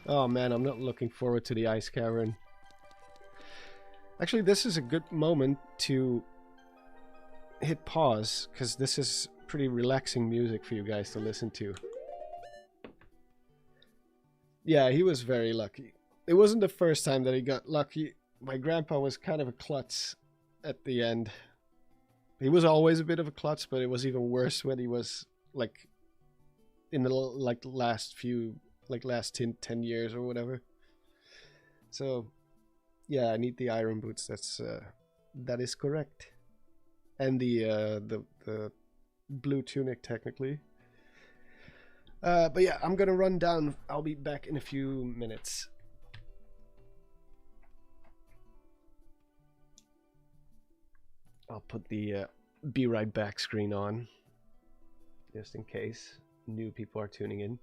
Oh man, I'm not looking forward to the ice cavern. Actually, this is a good moment to hit pause, because this is pretty relaxing music for you guys to listen to. Yeah, he was very lucky. It wasn't the first time that he got lucky. My grandpa was kind of a klutz at the end. He was always a bit of a klutz, but it was even worse when he was like in the last 10 years or whatever. So yeah, I need the iron boots. That is correct. And the blue tunic technically. But yeah, I'm gonna run down. I'll be back in a few minutes. I'll put the be right back screen on, just in case new people are tuning in.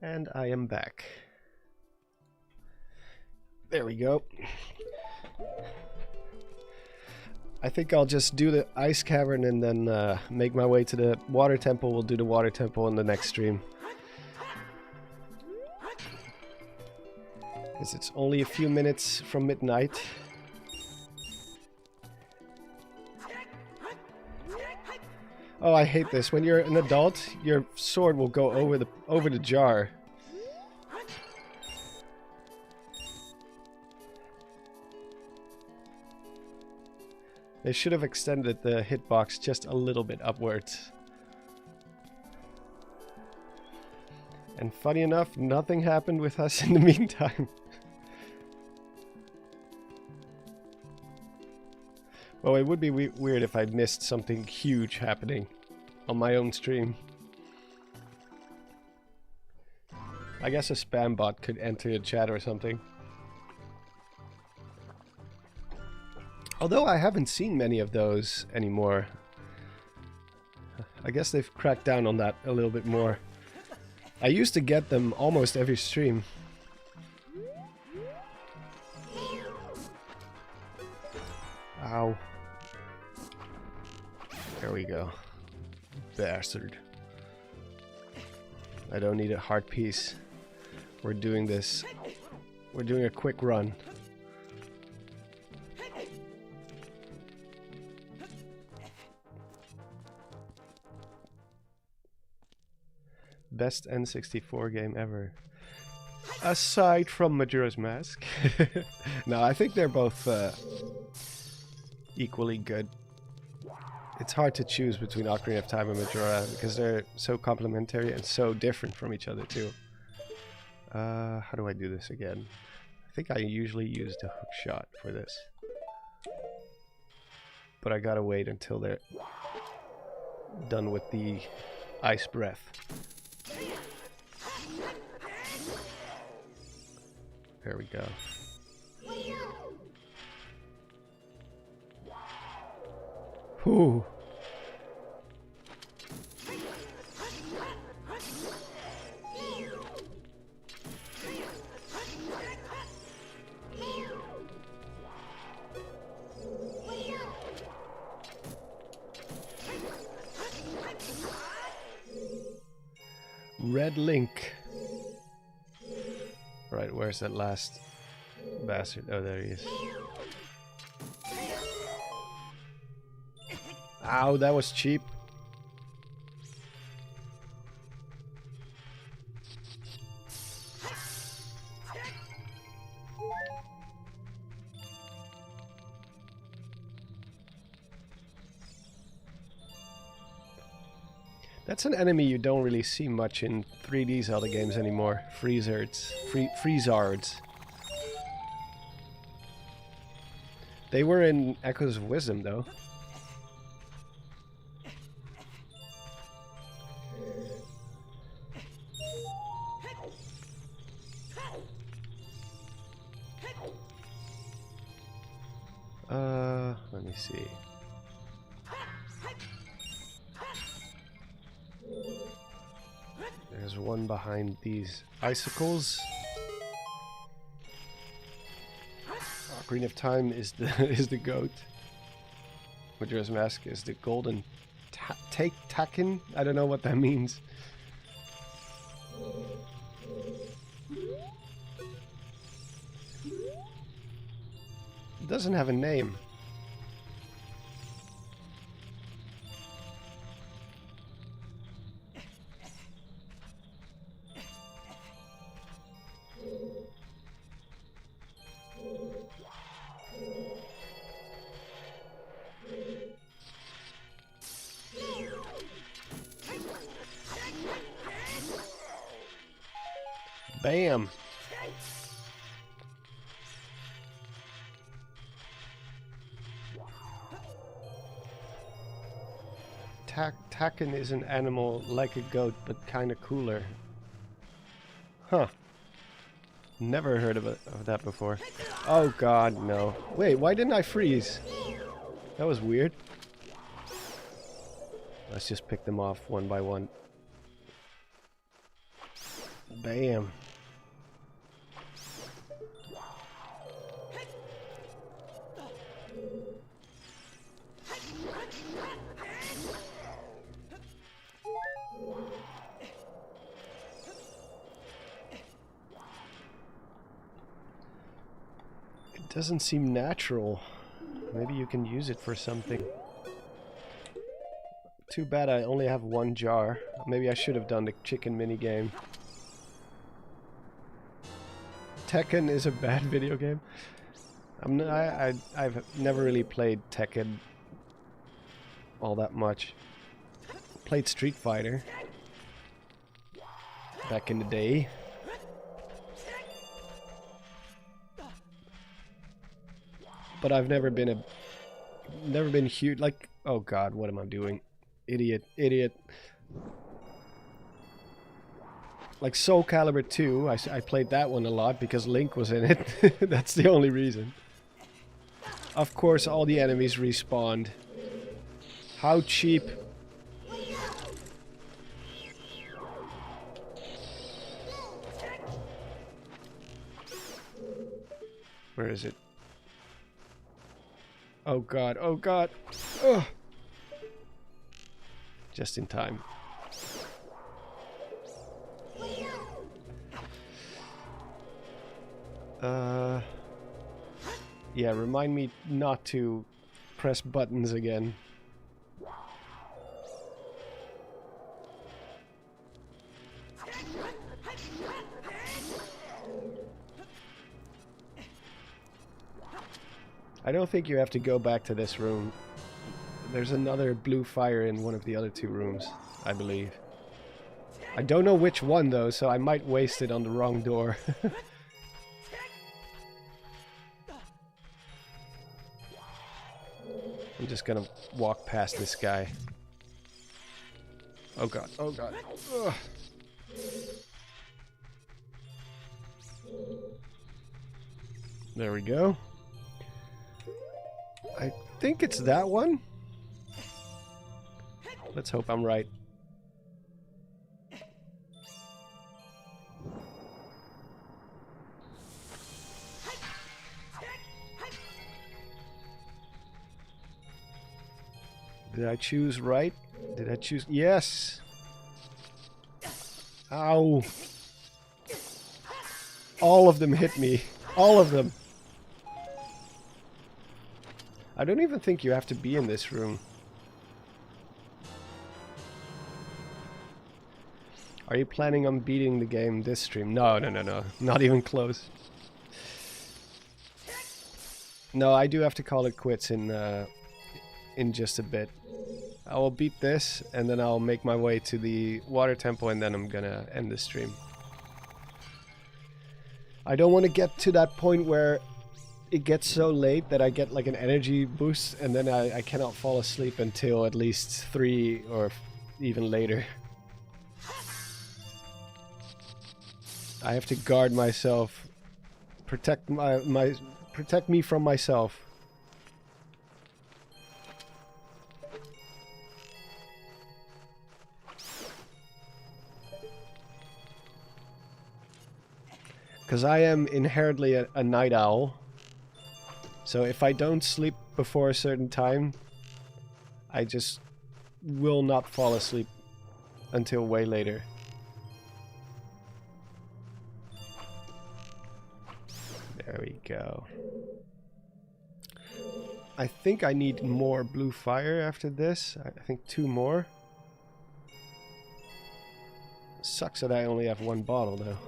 And I am back. There we go. I think I'll just do the ice cavern and then make my way to the water temple. We'll do the water temple in the next stream. Because it's only a few minutes from midnight. Oh, I hate this. When you're an adult, your sword will go over the jar. They should have extended the hitbox just a little bit upwards. And funny enough, nothing happened with us in the meantime. Well, it would be weird if I missed something huge happening on my own stream. I guess a spam bot could enter the chat or something. Although I haven't seen many of those anymore. I guess they've cracked down on that a little bit more. I used to get them almost every stream. Ow. There we go. Bastard. I don't need a heart piece. We're doing this. We're doing a quick run. Best N64 game ever. Aside from Majora's Mask. No, I think they're both equally good. It's hard to choose between Ocarina of Time and Majora because they're so complementary and so different from each other too. How do I do this again? I think I usually use the hook shot for this. But I gotta wait until they're done with the ice breath. There we go. Whew. Red Link. Right, where's that last bastard? Oh, there he is. Ow, that was cheap. That's an enemy you don't really see much in 3D Zelda games anymore. Freezards. They were in Echoes of Wisdom, though. Let me see. There's one behind these icicles. Ocarina of Time is the goat. Majora's Mask is the golden takin. I don't know what that means. It doesn't have a name. Bam! Taken is an animal like a goat, but kinda cooler. Huh. Never heard of that before. Oh god, no. Wait, why didn't I freeze? That was weird. Let's just pick them off one by one. Bam. It doesn't seem natural. Maybe you can use it for something. Too bad I only have one jar. Maybe I should have done the chicken minigame. Tekken is a bad video game. I've never really played Tekken all that much. Played Street Fighter back in the day. But I've never been huge. Like, oh god, what am I doing? Idiot. Like Soul Calibur 2, I played that one a lot because Link was in it. That's the only reason. Of course, all the enemies respawned. How cheap. Where is it? Oh god, oh god. Ugh. Just in time. Yeah, remind me not to press buttons again. I don't think you have to go back to this room. There's another blue fire in one of the other two rooms, I believe. I don't know which one though, so I might waste it on the wrong door. I'm just gonna walk past this guy. Oh god, oh god. Ugh. There we go. I think it's that one. Let's hope I'm right. Did I choose right? Did I choose? Yes! Ow! All of them hit me. All of them. I don't even think you have to be in this room. Are you planning on beating the game this stream? No. Not even close. No, I do have to call it quits in just a bit. I will beat this, and then I'll make my way to the water temple, and then I'm gonna end the stream. I don't want to get to that point where it gets so late that I get like an energy boost, and then I cannot fall asleep until at least 3 or even later. I have to guard myself, protect protect me from myself. Because I am inherently a night owl. So if I don't sleep before a certain time, I just will not fall asleep until way later. There we go. I think I need more blue fire after this. I think 2 more. Sucks that I only have 1 bottle though.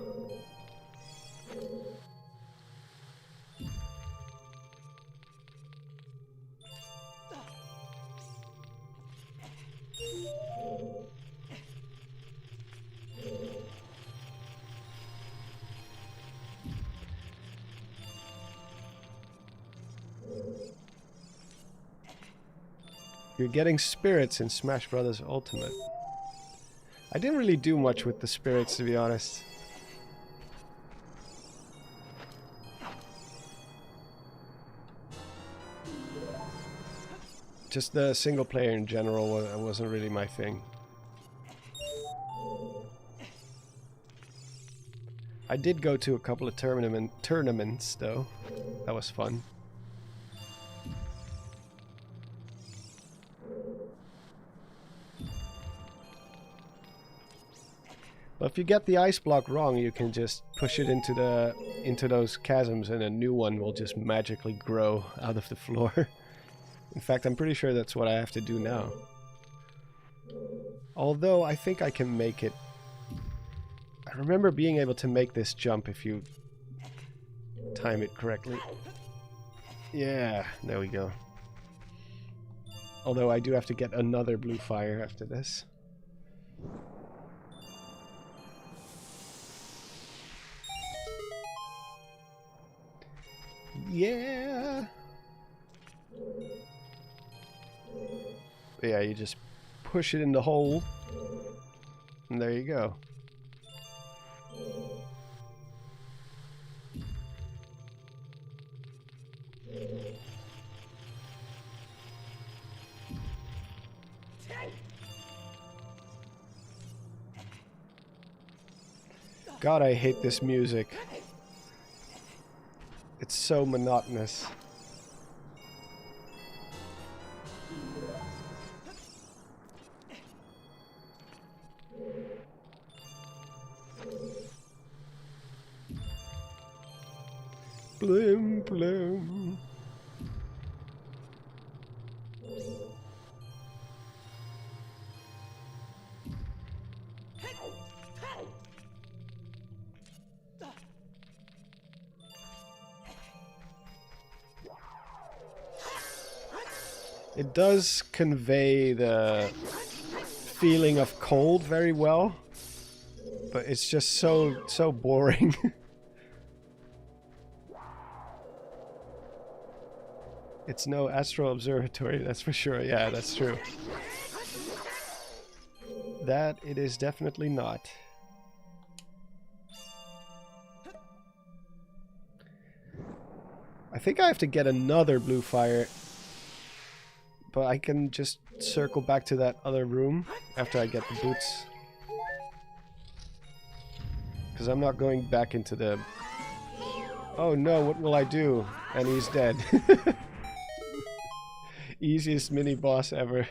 You're getting spirits in Smash Bros. Ultimate. I didn't really do much with the spirits, to be honest. Just the single player in general wasn't really my thing. I did go to a couple of tournaments though. That was fun. But if you get the ice block wrong, you can just push it into those chasms, and a new one will just magically grow out of the floor. In fact, I'm pretty sure that's what I have to do now. Although I think I can make it. I remember being able to make this jump if you time it correctly. Yeah, there we go. Although I do have to get another blue fire after this. Yeah. Yeah, you just push it in the hole, and there you go. God, I hate this music. It's so monotonous. Bloom, bloom. It does convey the feeling of cold very well, but it's just so boring. It's no astral observatory, that's for sure. Yeah, that's true. That it is definitely not. I think I have to get another blue fire, but I can just circle back to that other room after I get the boots. Because I'm not going back into the... Oh no, what will I do? And he's dead. Easiest mini-boss ever.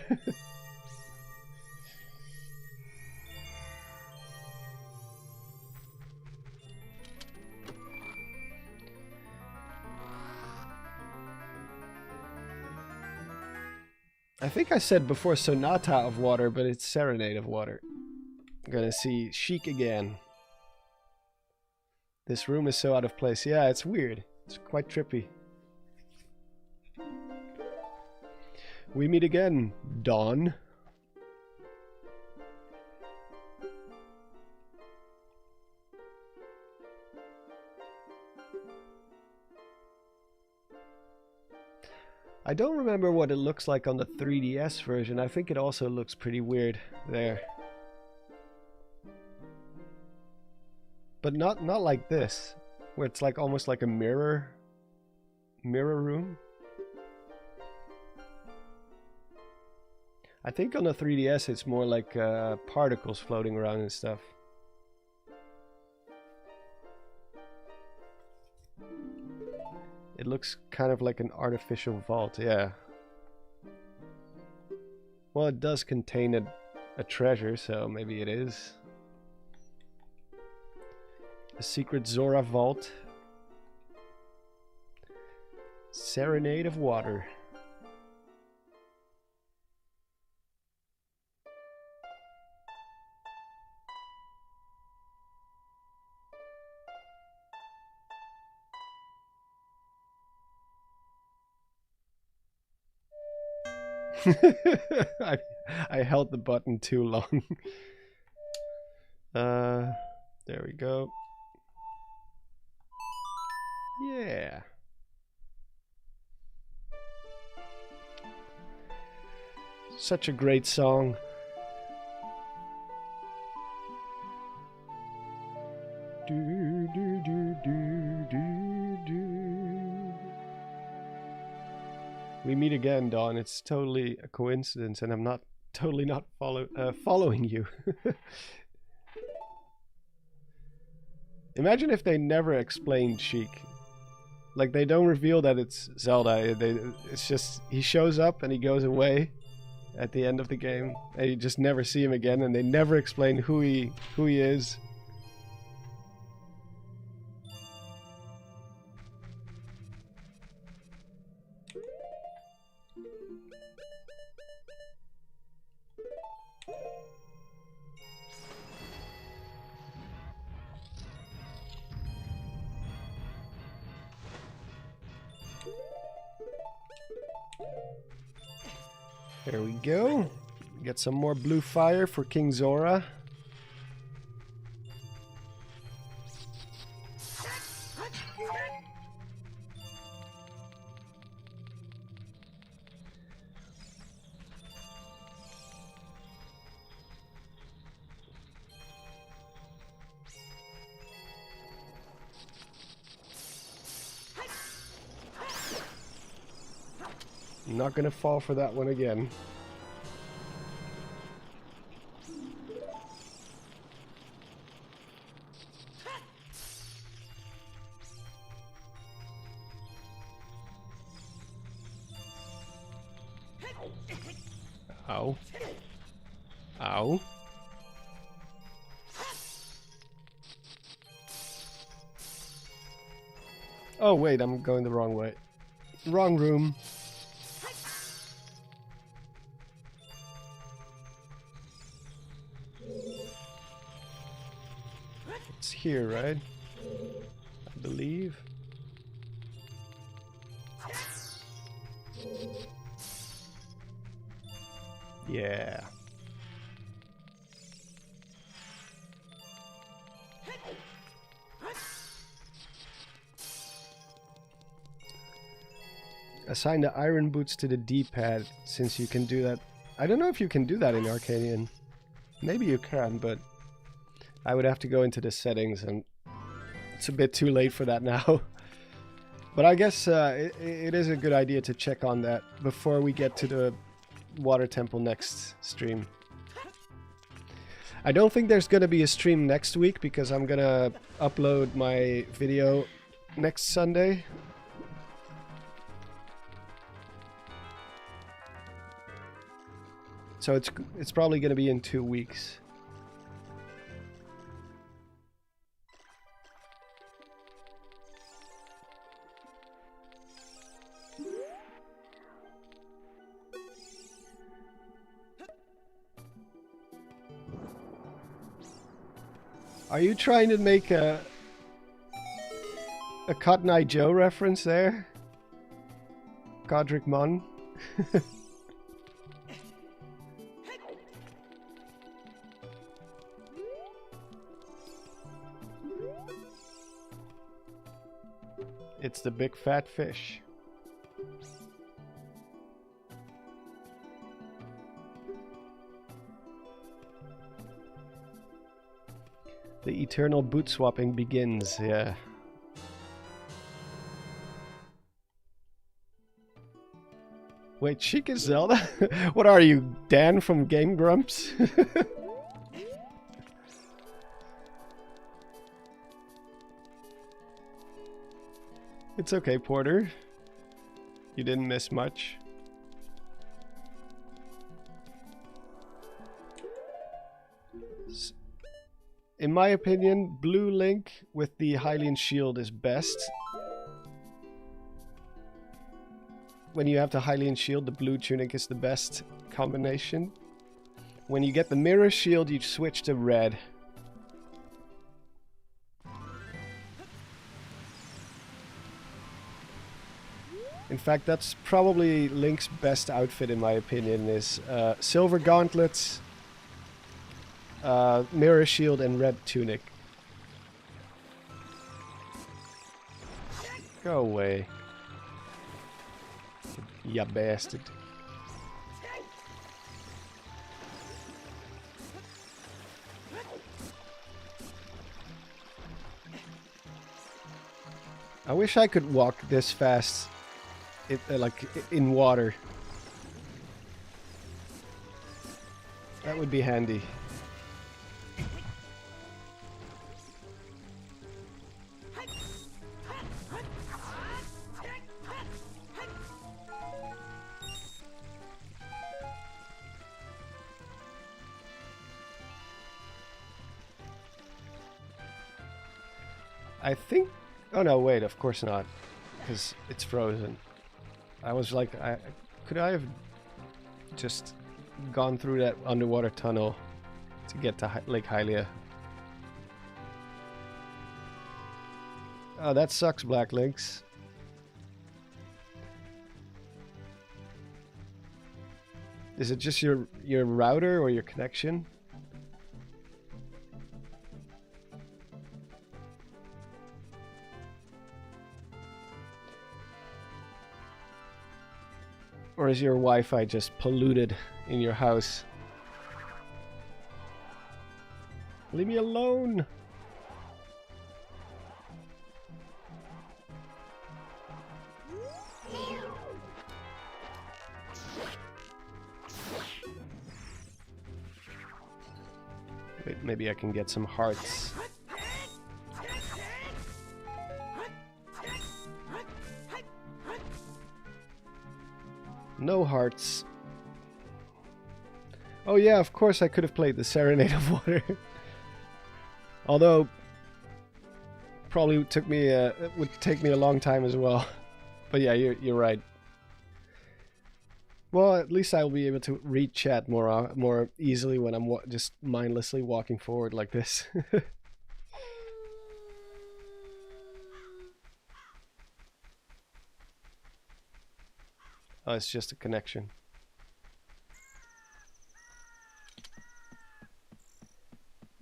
I think I said before Sonata of Water, but it's Serenade of Water. I'm gonna see Sheik again. This room is so out of place. Yeah, it's weird. It's quite trippy. We meet again, Dawn. I don't remember what it looks like on the 3DS version. I think it also looks pretty weird there. But not like this, where it's like almost like a mirror room. I think on the 3DS it's more like particles floating around and stuff. It looks kind of like an artificial vault, yeah. Well, it does contain a treasure, so maybe it is. A secret Zora vault. Serenade of Water. I held the button too long. There we go. Yeah. Such a great song. Do do do do do do. We meet again, Dawn. It's totally a coincidence, and I'm not following you. Imagine if they never explained Sheik. Like, they don't reveal that it's Zelda. It's just, he shows up and he goes away at the end of the game. And you just never see him again, and they never explain who he is. There we go. Get some more blue fire for King Zora. I'm not gonna fall for that one again. Ow. Ow. Oh wait, I'm going the wrong way. Wrong room. It's here, right? I believe. Yeah. Assign the iron boots to the D-pad, since you can do that. I don't know if you can do that in Arcadian. Maybe you can, but I would have to go into the settings, and it's a bit too late for that now. But I guess it is a good idea to check on that before we get to the Water Temple next stream. I don't think there's gonna be a stream next week because I'm gonna upload my video next Sunday. So it's probably gonna be in 2 weeks. Are you trying to make a Cotton Eye Joe reference there? Godric Mon? It's the big fat fish. The eternal boot swapping begins, yeah. Wait, Sheik is Zelda? What are you, Dan from Game Grumps? It's okay, Porter. You didn't miss much. In my opinion, blue Link with the Hylian shield is best. When you have the Hylian shield, the blue tunic is the best combination. When you get the mirror shield, you switch to red. In fact, that's probably Link's best outfit in my opinion, is silver gauntlets, mirror shield and red tunic. Go away. Ya bastard. I wish I could walk this fast, like in water. That would be handy. I think... Oh no, wait, of course not. Because it's frozen. I was like, could I have just gone through that underwater tunnel to get to Lake Hylia? Oh, that sucks, Black Links. Is it just your router or your connection? Or is your Wi-Fi just polluted in your house? Leave me alone! Wait, maybe I can get some hearts. No hearts. Oh yeah, of course I could have played the Serenade of Water. Although, probably would take me a long time as well. But yeah, you're right. Well, at least I'll be able to read chat more easily when I'm just mindlessly walking forward like this. Oh, it's just a connection.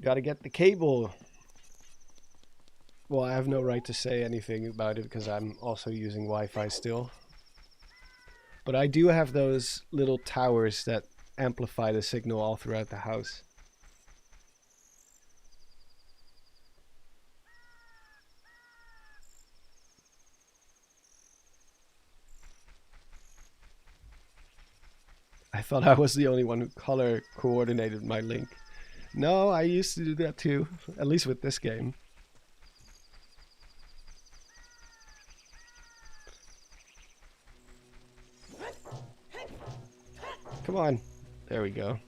Gotta get the cable. Well, I have no right to say anything about it because I'm also using Wi-Fi still. But I do have those little towers that amplify the signal all throughout the house. I thought I was the only one who color coordinated my link. No, I used to do that too, at least with this game. Come on. There we go.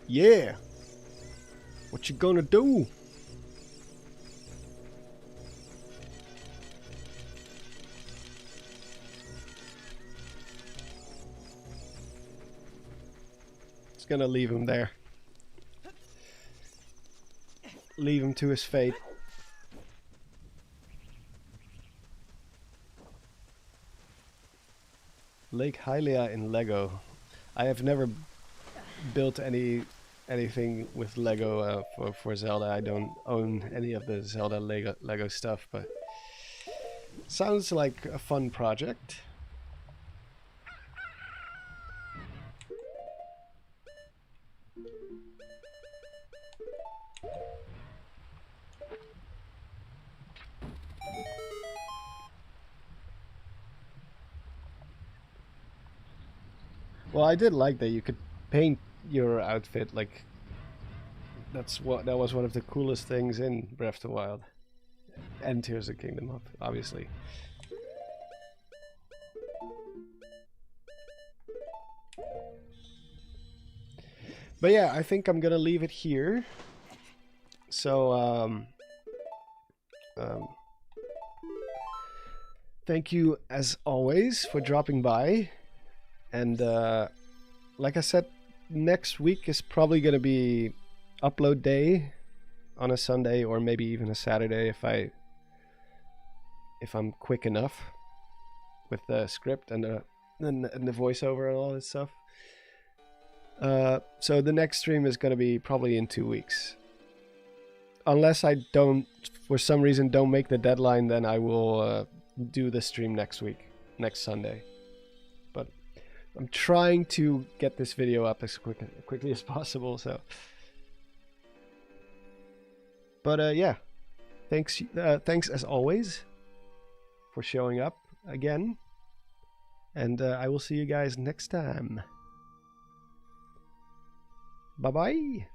Yeah! What you gonna do? It's gonna leave him there. Leave him to his fate. Lake Hylia in Lego. I have never built anything with Lego for Zelda. I don't own any of the Zelda Lego stuff, but sounds like a fun project. Well, I did like that you could paint your outfit, like that was one of the coolest things in Breath of the Wild and Tears of the Kingdom, obviously. But yeah, I think I'm gonna leave it here. So thank you as always for dropping by. And like I said, next week is probably going to be upload day on a Sunday or maybe even a Saturday if I'm quick enough with the script and the voiceover and all this stuff. So the next stream is going to be probably in 2 weeks. Unless I don't, for some reason, don't make the deadline, then I will do the stream next week, next Sunday. But I'm trying to get this video up as quickly as possible, so. But yeah, thanks as always for showing up again, and I will see you guys next time. Bye bye.